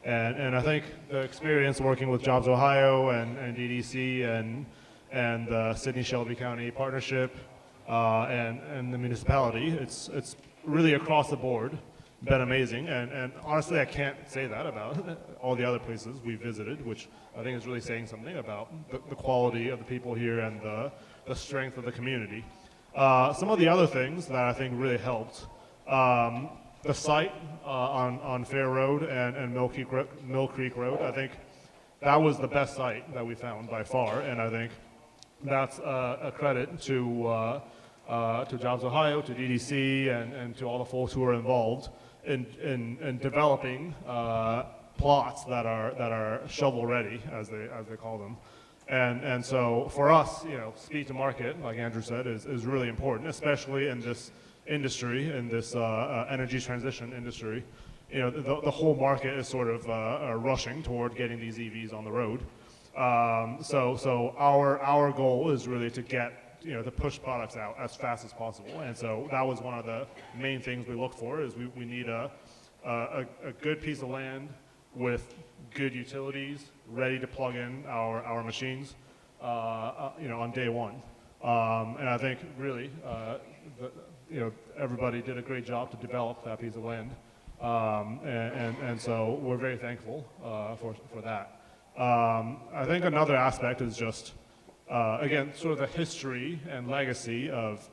and I think the experience working with Jobs Ohio and DDC and the Sydney Shelby County partnership and the municipality, it's really across the board been amazing, and honestly, I can't say that about all the other places we visited, which I think is really saying something about the quality of the people here and the strength of the community. Some of the other things that I think really helped, the site on Fair Road and Mill Creek Road, I think that was the best site that we found by far, and I think that's a credit to Jobs Ohio, to DDC, and to all the folks who are involved in developing plots that are shovel ready, as they call them, and so for us, you know, speed to market, like Andrew said, is really important, especially in this industry, in this energy transition industry. You know, the whole market is sort of rushing toward getting these EVs on the road. So our goal is really to get, you know, to push products out as fast as possible, and so that was one of the main things we looked for. Is we need a good piece of land with good utilities ready to plug in our machines, you know, on day one. And I think really, you know, everybody did a great job to develop that piece of land, and so we're very thankful for that. I think another aspect is just, again, sort of the history and legacy of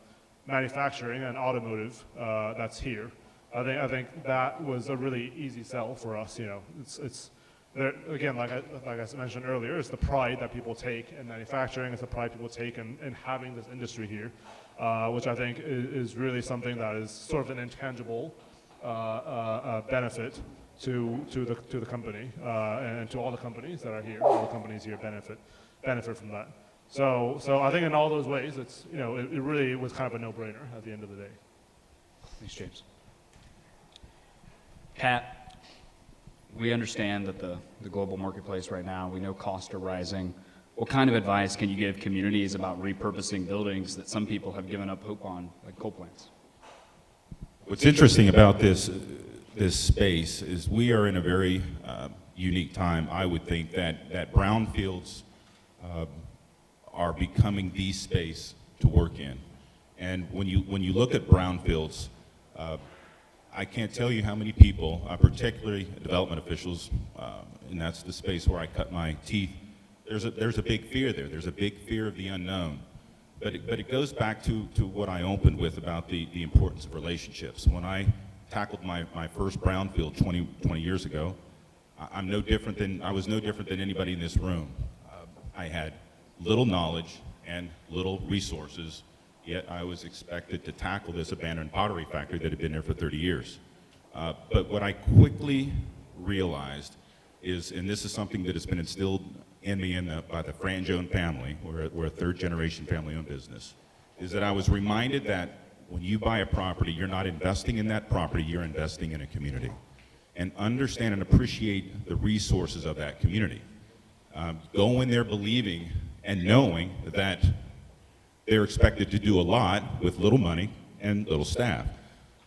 manufacturing and automotive that's here. I think that was a really easy sell for us. You know, it's there, again, like I mentioned earlier, it's the pride that people take in manufacturing. It's the pride people take in having this industry here, which I think is really something that is sort of an intangible benefit to the company and to all the companies that are here. All the companies here benefit from that. So I think in all those ways, it's, you know, it really was kind of a no-brainer at the end of the day. Thanks, James. Pat, we understand that the global marketplace right now, we know costs are rising. What kind of advice can you give communities about repurposing buildings that some people have given up hope on, like coal plants? What's interesting about this space is we are in a very unique time. I would think that brownfields are becoming the space to work in. And when you look at brownfields, I can't tell you how many people, particularly development officials, and that's the space where I cut my teeth, there's a big fear there. There's a big fear of the unknown. But it goes back to what I opened with about the importance of relationships. When I tackled my first brownfield 20 years ago, I was no different than anybody in this room. I had little knowledge and little resources, yet I was expected to tackle this abandoned pottery factory that had been there for 30 years. But what I quickly realized is, and this is something that has been instilled in me by the Frangione family, we're a third-generation family-owned business, is that I was reminded that when you buy a property, you're not investing in that property, you're investing in a community. and understand and appreciate the resources of that community. Go in there believing and knowing that they're expected to do a lot with little money and little staff.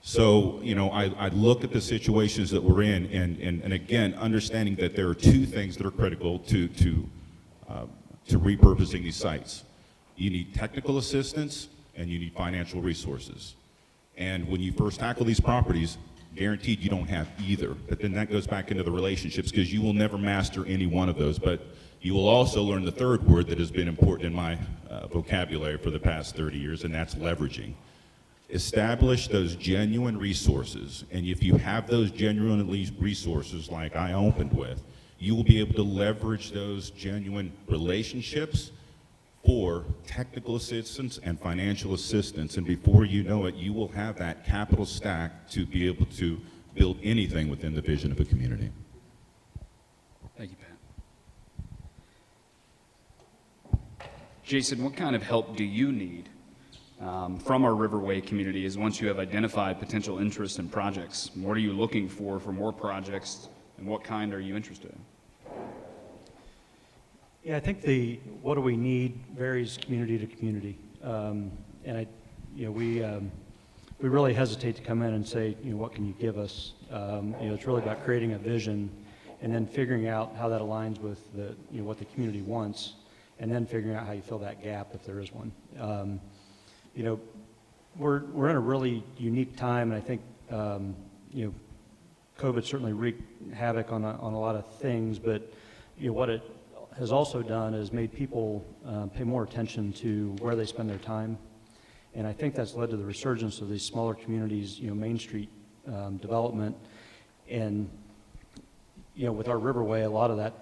So, you know, I look at the situations that we're in, and again, understanding that there are two things that are critical to repurposing these sites. You need technical assistance and you need financial resources. And when you first tackle these properties, guaranteed you don't have either. But then that goes back into the relationships, because you will never master any one of those. But you will also learn the third word that has been important in my vocabulary for the past 30 years, and that's leveraging. Establish those genuine resources, and if you have those genuine resources like I opened with, you will be able to leverage those genuine relationships for technical assistance and financial assistance, and before you know it, you will have that capital stack to be able to build anything within the vision of a community. Thank you, Pat. Jason, what kind of help do you need from our Riverway community is once you have identified potential interest in projects? What are you looking for more projects, and what kind are you interested in? Yeah, I think what do we need varies community to community. We really hesitate to come in and say, what can you give us? It's really about creating a vision and then figuring out how that aligns with what the community wants, and then figuring out how you fill that gap if there is one. We're in a really unique time, and I think COVID certainly wreaked havoc on a lot of things, but what it has also done is made people pay more attention to where they spend their time, and I think that's led to the resurgence of these smaller communities, Main Street development, and with our Riverway, a lot of that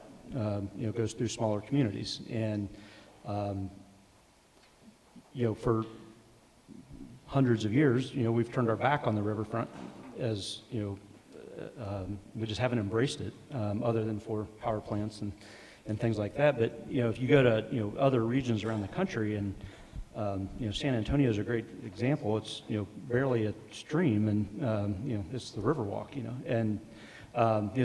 goes through smaller communities, and for hundreds of years, we've turned our back on the riverfront, as we just haven't embraced it, other than for power plants and things like that. But if you go to other regions around the country, and San Antonio is a great example. It's barely a stream, and it's the Riverwalk, and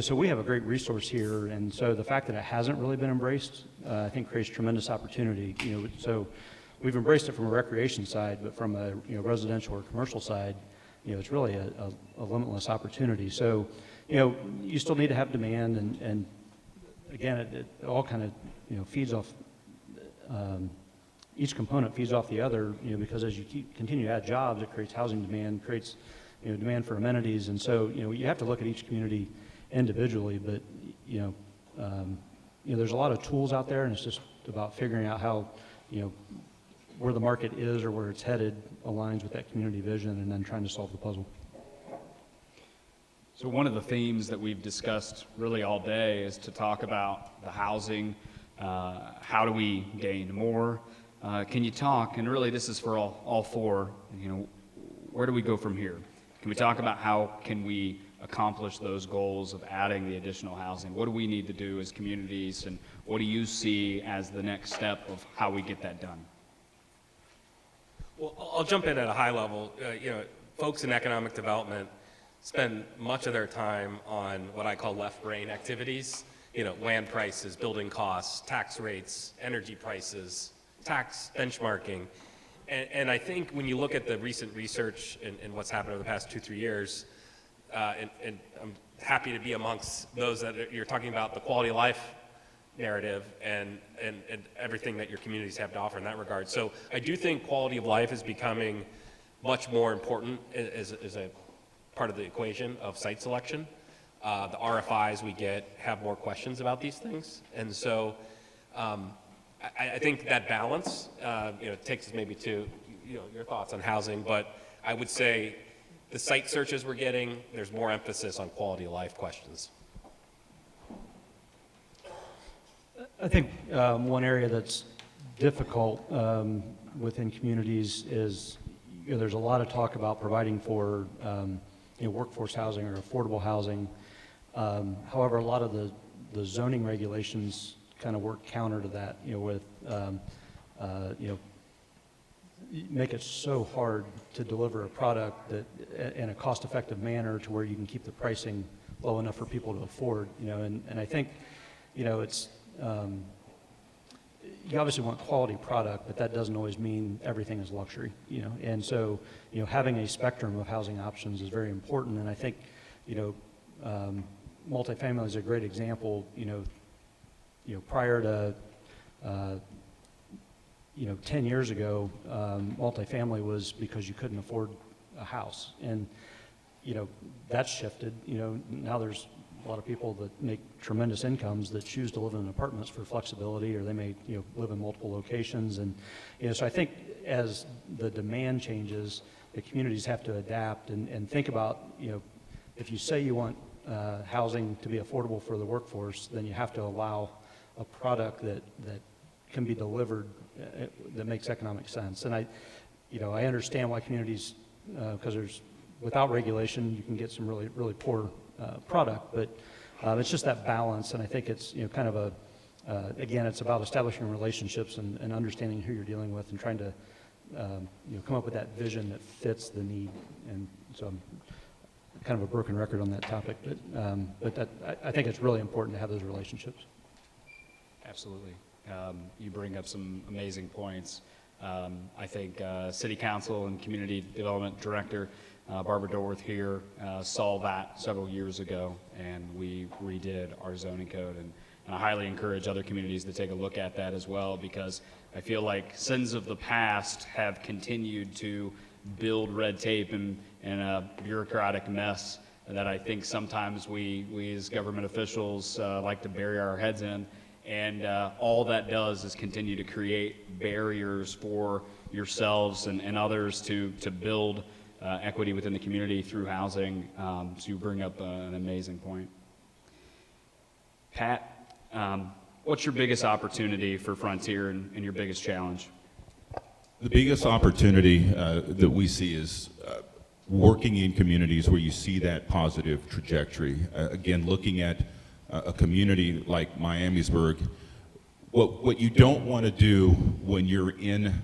so we have a great resource here, and so the fact that it hasn't really been embraced, I think creates tremendous opportunity. So we've embraced it from a recreation side, but from a residential or commercial side, it's really a limitless opportunity. So you still need to have demand, and again, it all kind of feeds off. Each component feeds off the other, because as you continue to add jobs, it creates housing demand, creates demand for amenities, and so you have to look at each community individually. But there's a lot of tools out there, and it's just about figuring out how where the market is or where it's headed aligns with that community vision, and then trying to solve the puzzle. So one of the themes that we've discussed really all day is to talk about the housing. How do we gain more? Can you talk, and really this is for all four, where do we go from here? Can we talk about how can we accomplish those goals of adding the additional housing? What do we need to do as communities, and what do you see as the next step of how we get that done? Well, I'll jump in at a high level. Folks in economic development spend much of their time on what I call left brain activities. Land prices, building costs, tax rates, energy prices, tax benchmarking. And I think when you look at the recent research and what's happened over the past 2-3 years, and I'm happy to be amongst those that you're talking about the quality of life narrative and everything that your communities have to offer in that regard. So I do think quality of life is becoming much more important as a part of the equation of site selection. The RFIs we get have more questions about these things, and so I think that balance takes us maybe to your thoughts on housing, but I would say the site searches we're getting, there's more emphasis on quality of life questions. I think one area that's difficult within communities is there's a lot of talk about providing for workforce housing or affordable housing. However, a lot of the zoning regulations kind of work counter to that, with make it so hard to deliver a product that in a cost-effective manner to where you can keep the pricing low enough for people to afford, and I think, it's, you obviously want quality product, but that doesn't always mean everything is luxury, and so, having a spectrum of housing options is very important, and I think, multifamily is a great example, prior to, 10 years ago, multifamily was because you couldn't afford a house, and, that's shifted, now there's a lot of people that make tremendous incomes that choose to live in apartments for flexibility, or they may, live in multiple locations. And, so I think as the demand changes, the communities have to adapt and think about, if you say you want housing to be affordable for the workforce, then you have to allow a product that can be delivered that makes economic sense. And I understand why communities, because without regulation, you can get some really, really poor product, but it's just that balance, and I think it's kind of again, it's about establishing relationships and understanding who you're dealing with and trying to come up with that vision that fits the need. And so I'm kind of a broken record on that topic, but I think it's really important to have those relationships. Absolutely. You bring up some amazing points. I think City Council and Community Development Director Barbara Dorworth here saw that several years ago, and we redid our zoning code. And I highly encourage other communities to take a look at that as well, because I feel like sins of the past have continued to build red tape and a bureaucratic mess that I think sometimes we as government officials like to bury our heads in. And all that does is continue to create barriers for yourselves and others to build equity within the community through housing. So you bring up an amazing point. Pat, what's your biggest opportunity for Frontier and your biggest challenge? The biggest opportunity that we see is working in communities where you see that positive trajectory. Again, looking at a community like Miamisburg, what you don't want to do when you're in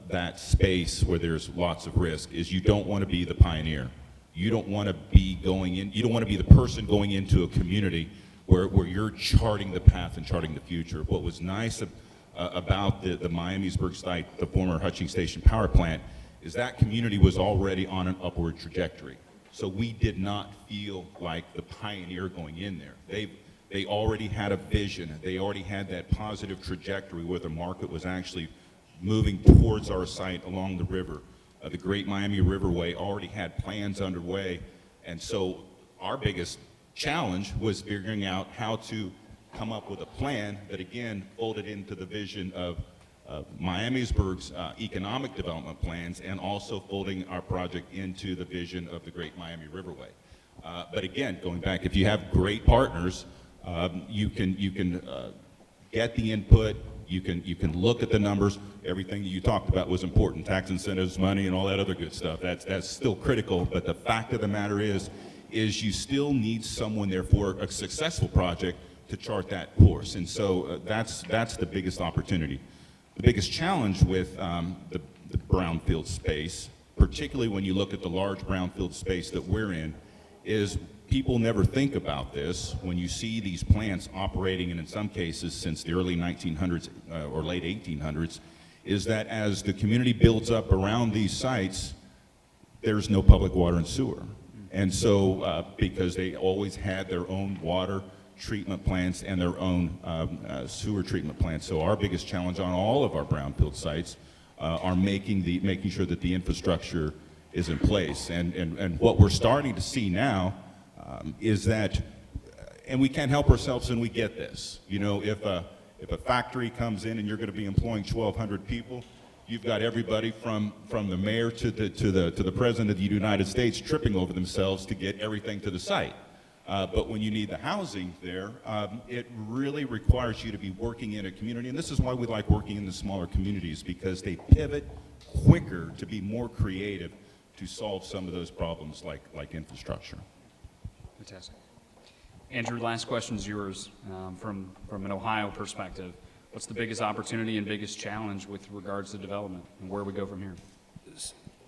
that space where there's lots of risk is you don't want to be the pioneer. You don't want to be you don't want to be the person going into a community where you're charting the path and charting the future. What was nice about the Miamisburg site, the former Hutchings Station power plant, is that community was already on an upward trajectory. So we did not feel like the pioneer going in there. They already had a vision. They already had that positive trajectory where the market was actually moving towards our site along the river. The Great Miami Riverway already had plans underway. And so our biggest challenge was figuring out how to come up with a plan that, again, folded into the vision of Miamisburg's economic development plans, and also folding our project into the vision of the Great Miami Riverway. But again, going back, if you have great partners, you can get the input, you can look at the numbers. Everything that you talked about was important, tax incentives, money, and all that other good stuff. That's still critical, but the fact of the matter is you still need someone there for a successful project to chart that course. And so that's the biggest opportunity. The biggest challenge with the brownfield space, particularly when you look at the large brownfield space that we're in, is people never think about this when you see these plants operating, and in some cases since the early 1900s or late 1800s, is that as the community builds up around these sites, there's no public water and sewer. And so because they always had their own water treatment plants and their own sewer treatment plants. So our biggest challenge on all of our brownfield sites are making sure that the infrastructure is in place. And what we're starting to see now is that, and we can't help ourselves and we get this. You know, if a factory comes in and you're going to be employing 1,200 people, you've got everybody from the mayor to the president of the United States tripping over themselves to get everything to the site. But when you need the housing there, it really requires you to be working in a community. And this is why we like working in the smaller communities, because they pivot quicker to be more creative to solve some of those problems like infrastructure. Fantastic. Andrew, last question's yours. From an Ohio perspective, what's the biggest opportunity and biggest challenge with regards to development, and where we go from here?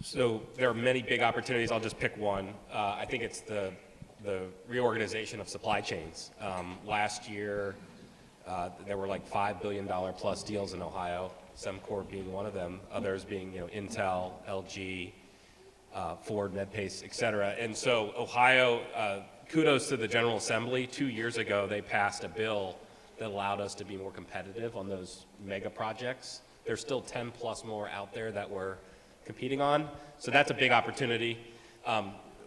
So there are many big opportunities. I'll just pick one. I think it's the the reorganization of supply chains. Last year, there were like $5 billion plus deals in Ohio, Semcorp being one of them, others being Intel, LG, Ford, MedPace, et cetera. And so Ohio, kudos to the General Assembly. 2 years ago, they passed a bill that allowed us to be more competitive on those mega projects. There's still 10 plus more out there that we're competing on. So that's a big opportunity.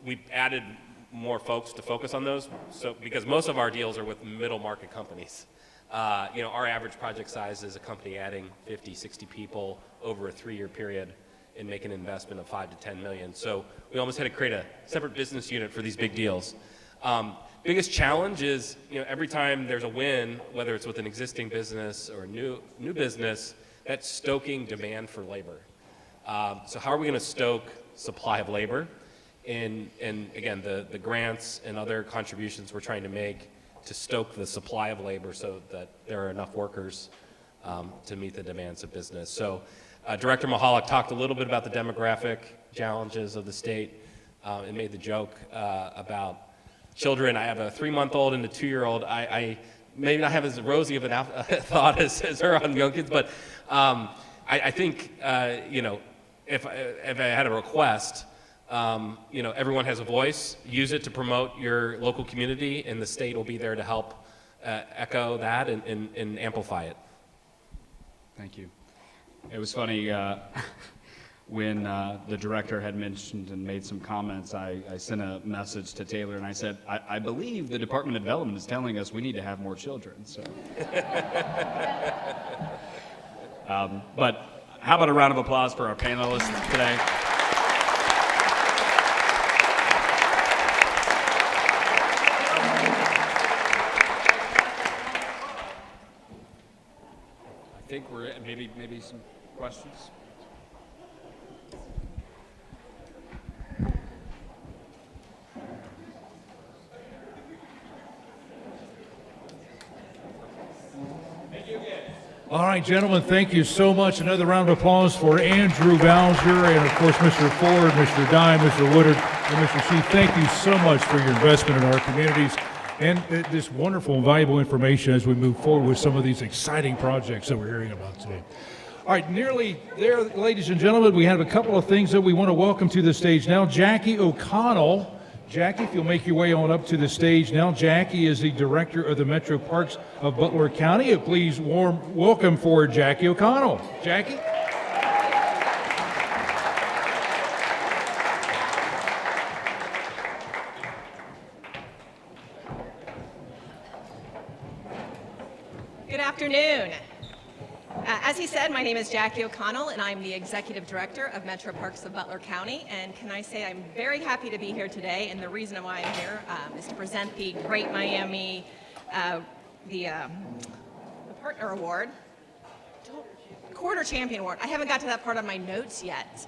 We've added more folks to focus on those. So because most of our deals are with middle market companies. Our average project size is a company adding 50, 60 people over a 3-year period and make an investment of 5 to 10 million. So we almost had to create a separate business unit for these big deals. Biggest challenge is, every time there's a win, whether it's with an existing business or a new business, that's stoking demand for labor. So how are we going to stoke supply of labor? And again, the grants and other contributions we're trying to make to stoke the supply of labor so that there are enough workers to meet the demands of business. So Director Mahalik talked a little bit about the demographic challenges of the state and made the joke about children. I have a 3-month-old and a 2-year-old. I maybe not have as rosy of a thought as her on young kids, but I think, if I had a request, everyone has a voice. Use it to promote your local community, and the state will be there to help echo that and amplify it. Thank you. It was funny when the director had mentioned and made some comments. I sent a message to Taylor and I said, I believe the Department of Development is telling us we need to have more children. So, but how about a round of applause for our panelists today? I think we're at maybe some questions. All right, gentlemen, thank you so much. Another round of applause for Andrew Bowser and, of course, Mr. Ford, Mr. Dye, Mr. Woodard, and Mr. Sheath. Thank you so much for your investment in our communities and this wonderful and valuable information as we move forward with some of these exciting projects that we're hearing about today. All right, nearly there, ladies and gentlemen, we have a couple of things that we want to welcome to the stage now. Jackie O'Connell. Jackie, if you'll make your way on up to the stage now. Jackie is the director of the Metro Parks of Butler County. Please warm welcome for Jackie O'Connell. Jackie? Good afternoon. As he said, my name is Jackie O'Connell, and I'm the Executive Director of Metro Parks of Butler County. And can I say I'm very happy to be here today, and the reason why I'm here is to present the Great Miami, the Partner Award, Quarter Champion Award. I haven't got to that part on my notes yet.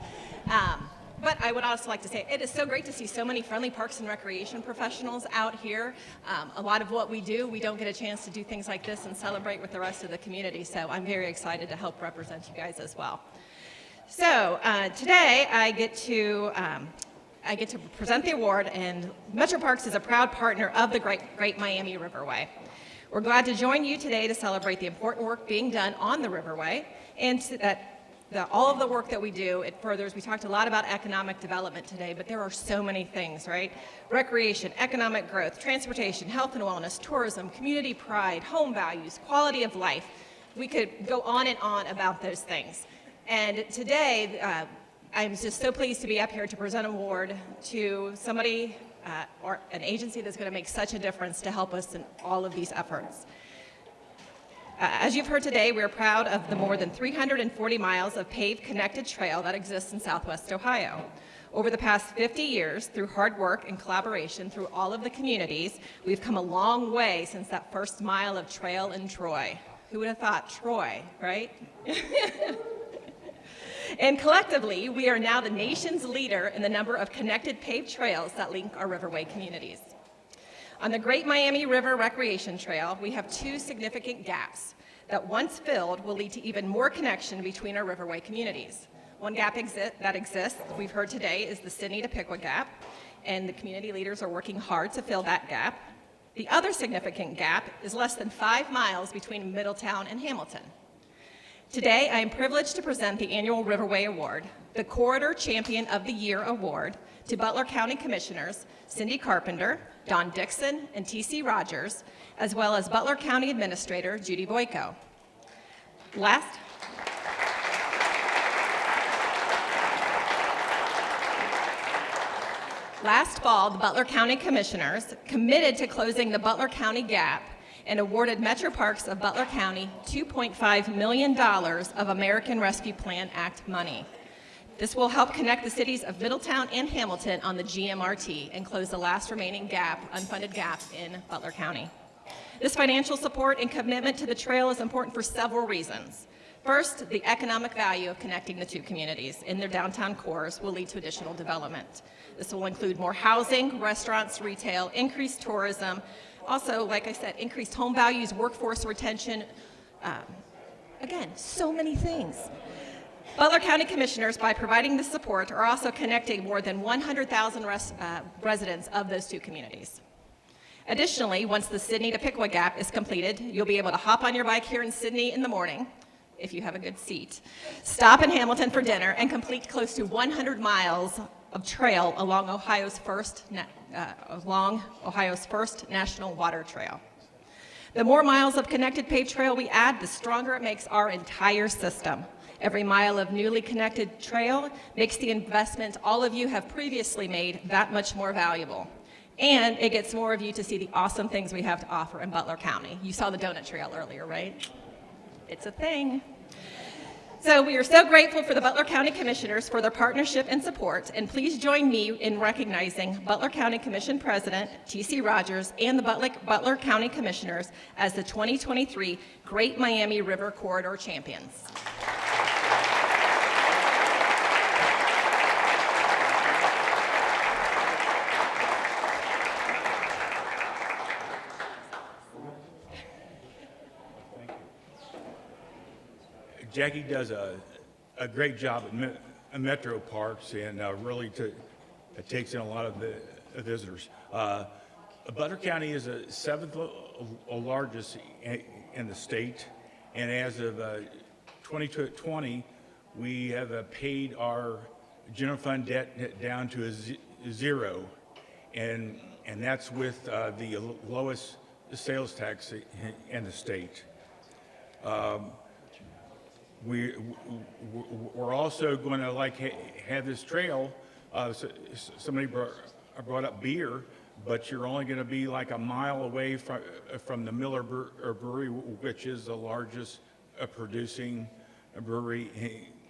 But I would also like to say it is so great to see so many friendly parks and recreation professionals out here. A lot of what we do, we don't get a chance to do things like this and celebrate with the rest of the community. So I'm very excited to help represent you guys as well. So today I get to present the award, and Metro Parks is a proud partner of the Great Miami Riverway. We're glad to join you today to celebrate the important work being done on the Riverway, and all of the work that we do, it furthers. We talked a lot about economic development today, but there are so many things, right? Recreation, economic growth, transportation, health and wellness, tourism, community pride, home values, quality of life. We could go on and on about those things. And today, I'm just so pleased to be up here to present an award to somebody or an agency that's going to make such a difference to help us in all of these efforts. As you've heard today, we're proud of the more than 340 miles of paved connected trail that exists in Southwest Ohio. Over the past 50 years, through hard work and collaboration through all of the communities, we've come a long way since that first mile of trail in Troy. Who would have thought Troy, right? And collectively, we are now the nation's leader in the number of connected paved trails that link our Riverway communities. On the Great Miami River Recreation Trail, we have 2 significant gaps that, once filled, will lead to even more connection between our Riverway communities. One gap that exists, we've heard today, is the Sydney to Piqua Gap, and the community leaders are working hard to fill that gap. The other significant gap is less than 5 miles between Middletown and Hamilton. Today, I am privileged to present the annual Riverway Award, the Corridor Champion of the Year Award, to Butler County Commissioners Cindy Carpenter, Don Dixon, and T.C. Rogers, as well as Butler County Administrator Judy Boyko. Last fall, the Butler County Commissioners committed to closing the Butler County gap and awarded Metro Parks of Butler County $2.5 million of American Rescue Plan Act money. This will help connect the cities of Middletown and Hamilton on the GMRT and close the last remaining unfunded gap in Butler County. This financial support and commitment to the trail is important for several reasons. First, the economic value of connecting the two communities in their downtown cores will lead to additional development. This will include more housing, restaurants, retail, increased tourism, also, like I said, increased home values, workforce retention, again, so many things. Butler County Commissioners, by providing this support, are also connecting more than 100,000 residents of those two communities. Additionally, once the Sydney to Piqua gap is completed, you'll be able to hop on your bike here in Sydney in the morning, if you have a good seat, stop in Hamilton for dinner, and complete close to 100 miles of trail along Ohio's first National Water Trail. The more miles of connected paved trail we add, the stronger it makes our entire system. Every mile of newly connected trail makes the investment all of you have previously made that much more valuable. And it gets more of you to see the awesome things we have to offer in Butler County. You saw the donut trail earlier, right? It's a thing. So we are so grateful for the Butler County Commissioners for their partnership and support, and please join me in recognizing Butler County Commission President T.C. Rogers and the Butler County Commissioners as the 2023 Great Miami River Corridor Champions. Jackie does a great job at Metro Parks and really takes in a lot of the visitors. Butler County is the 7th largest in the state, and as of 2020, we have paid our general fund debt down to zero, and that's with the lowest sales tax in the state. We're also going to have this trail. Somebody brought up beer, but you're only going to be like a mile away from the Miller Brewery, which is the largest producing brewery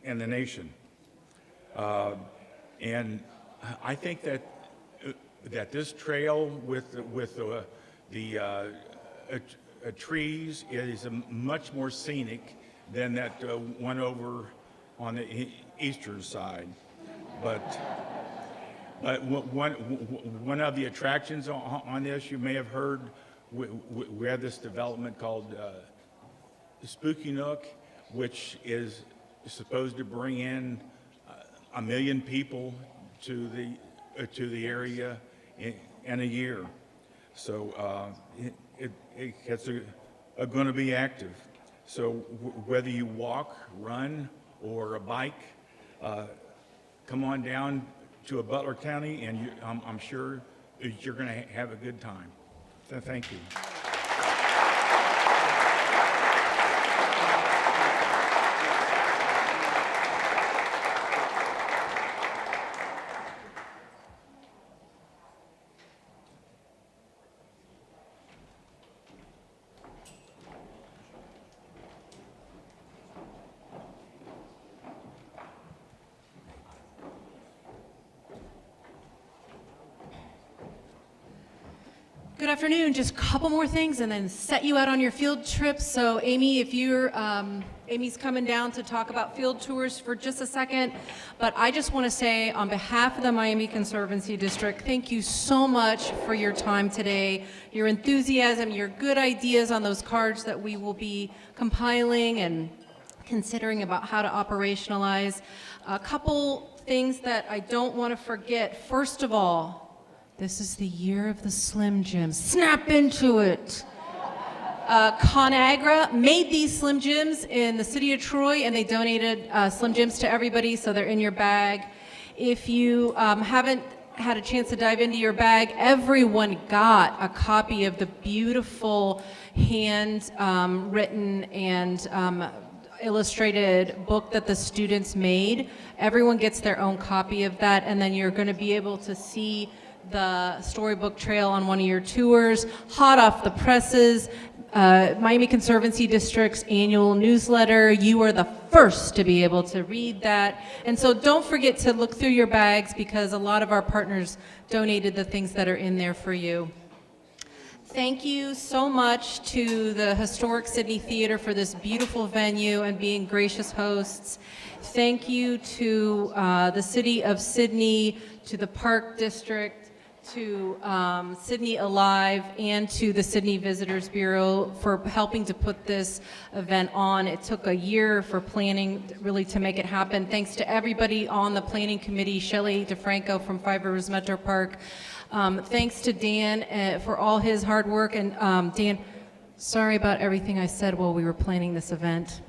in the nation. And I think that this trail with the trees is much more scenic than that one over on the eastern side. But one of the attractions on this, you may have heard, we have this development called Spooky Nook, which is supposed to bring in 1 million people to the area in a year. So it's going to be active. So whether you walk, run, or a bike, come on down to a Butler County, and I'm sure you're going to have a good time. So thank you. Good afternoon. Just a couple more things and then set you out on your field trips. So Amy, if you're, Amy's coming down to talk about field tours for just a second, but I just want to say on behalf of the Miami Conservancy District, thank you so much for your time today, your enthusiasm, your good ideas on those cards that we will be compiling and considering about how to operationalize. A couple things that I don't want to forget. First of all, This is the year of the Slim Jims. Snap into it. ConAgra made these Slim Jims in the city of Troy, and they donated Slim Jims to everybody, so they're in your bag. If you haven't had a chance to dive into your bag, everyone got a copy of the beautiful hand written and illustrated book that the students made. Everyone gets their own copy of that, and then you're going to be able to see the storybook trail on one of your tours, hot off the presses. Miami Conservancy District's annual newsletter. You are the first to be able to read that. And so don't forget to look through your bags, because a lot of our partners donated the things that are in there for you. Thank you so much to the Historic Sydney Theater for this beautiful venue and being gracious hosts. Thank you to the City of Sydney, to the Park District, to Sydney Alive, and to the Sydney Visitors Bureau for helping to put this event on. It took a year for planning really to make it happen. Thanks to everybody on the planning committee, Shelley DeFranco from Five Rivers Metro Park. Thanks to Dan for all his hard work. And Dan, sorry about everything I said while we were planning this event.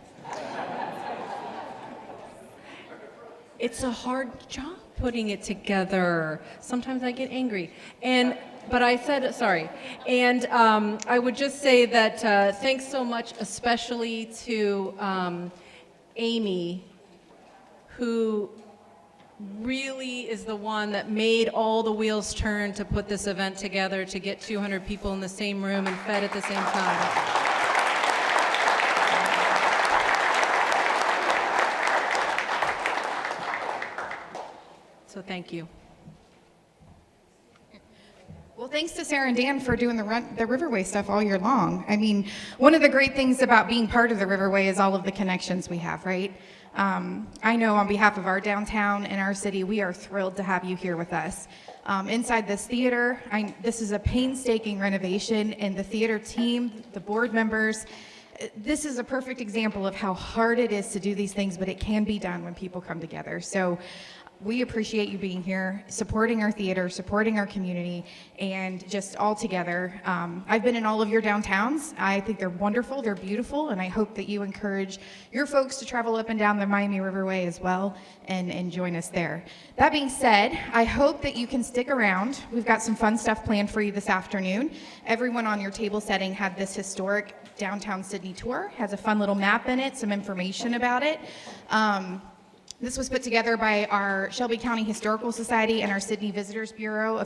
It's a hard job putting it together. Sometimes I get angry. But I said, sorry. And I would just say that thanks so much, especially to Amy, who really is the one that made all the wheels turn to put this event together, to get 200 people in the same room and fed at the same time. So thank you. Well, thanks to Sarah and Dan for doing the Riverway stuff all year long. I mean, one of the great things about being part of the Riverway is all of the connections we have, right? I know on behalf of our downtown and our city, we are thrilled to have you here with us. Inside this theater, this is a painstaking renovation, and the theater team, the board members, this is a perfect example of how hard it is to do these things, but it can be done when people come together. So we appreciate you being here, supporting our theater, supporting our community, and just all together. I've been in all of your downtowns. I think they're wonderful, they're beautiful, and I hope that you encourage your folks to travel up and down the Miami Riverway as well and join us there. That being said, I hope that you can stick around. We've got some fun stuff planned for you this afternoon. Everyone on your table setting had this historic downtown Sydney tour, has a fun little map in it, some information about it. This was put together by our Shelby County Historical Society and our Sydney Visitors Bureau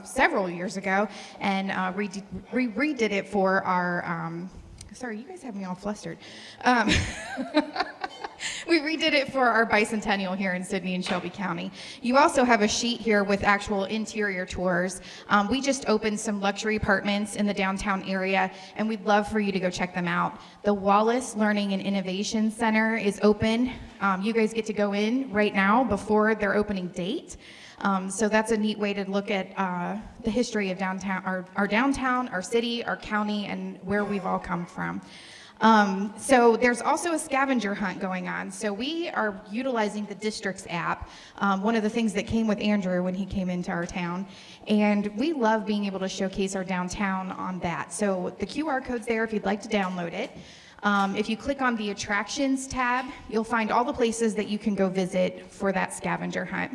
several years ago, and redid it for our, sorry, you guys have me all flustered. We redid it for our bicentennial here in Sydney and Shelby County. You also have a sheet here with actual interior tours. We just opened some luxury apartments in the downtown area, and we'd love for you to go check them out. The Wallace Learning and Innovation Center is open. You guys get to go in right now before their opening date. So that's a neat way to look at the history of downtown, our downtown, our city, our county, and where we've all come from. So there's also a scavenger hunt going on. So we are utilizing the district's app, one of the things that came with Andrew when he came into our town. And we love being able to showcase our downtown on that. So the QR code's there if you'd like to download it. If you click on the attractions tab, you'll find all the places that you can go visit for that scavenger hunt.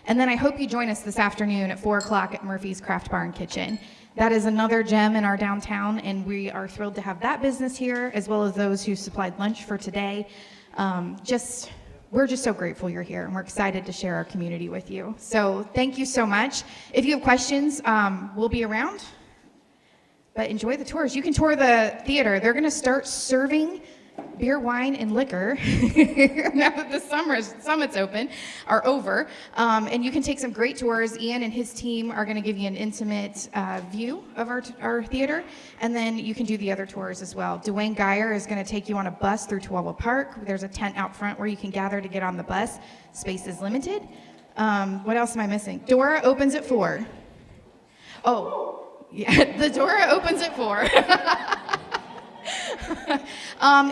And then I hope you join us this afternoon at 4 o'clock at Murphy's Craft Bar and Kitchen. That is another gem in our downtown, and we are thrilled to have that business here, as well as those who supplied lunch for today. We're just so grateful you're here, and we're excited to share our community with you. So thank you so much. If you have questions, we'll be around, but enjoy the tours. You can tour the theater. They're gonna start serving beer, wine, and liquor now that the summits are over. And you can take some great tours. Ian and his team are going to give you an intimate view of our theater, and then you can do the other tours as well. Dwayne Geyer is going to take you on a bus through Tooele Park. There's a tent out front where you can gather to get on the bus. Space is limited. What else am I missing? Dora opens at 4. Oh, yeah, the Dora opens at 4.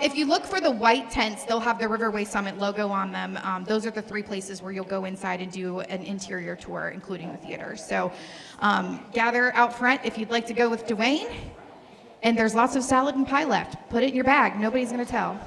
If you look for the white tents, they'll have the Riverway Summit logo on them. Those are the 3 places where you'll go inside and do an interior tour, including the theater. So gather out front if you'd like to go with Dwayne. And there's lots of salad and pie left. Put it in your bag. Nobody's going to tell.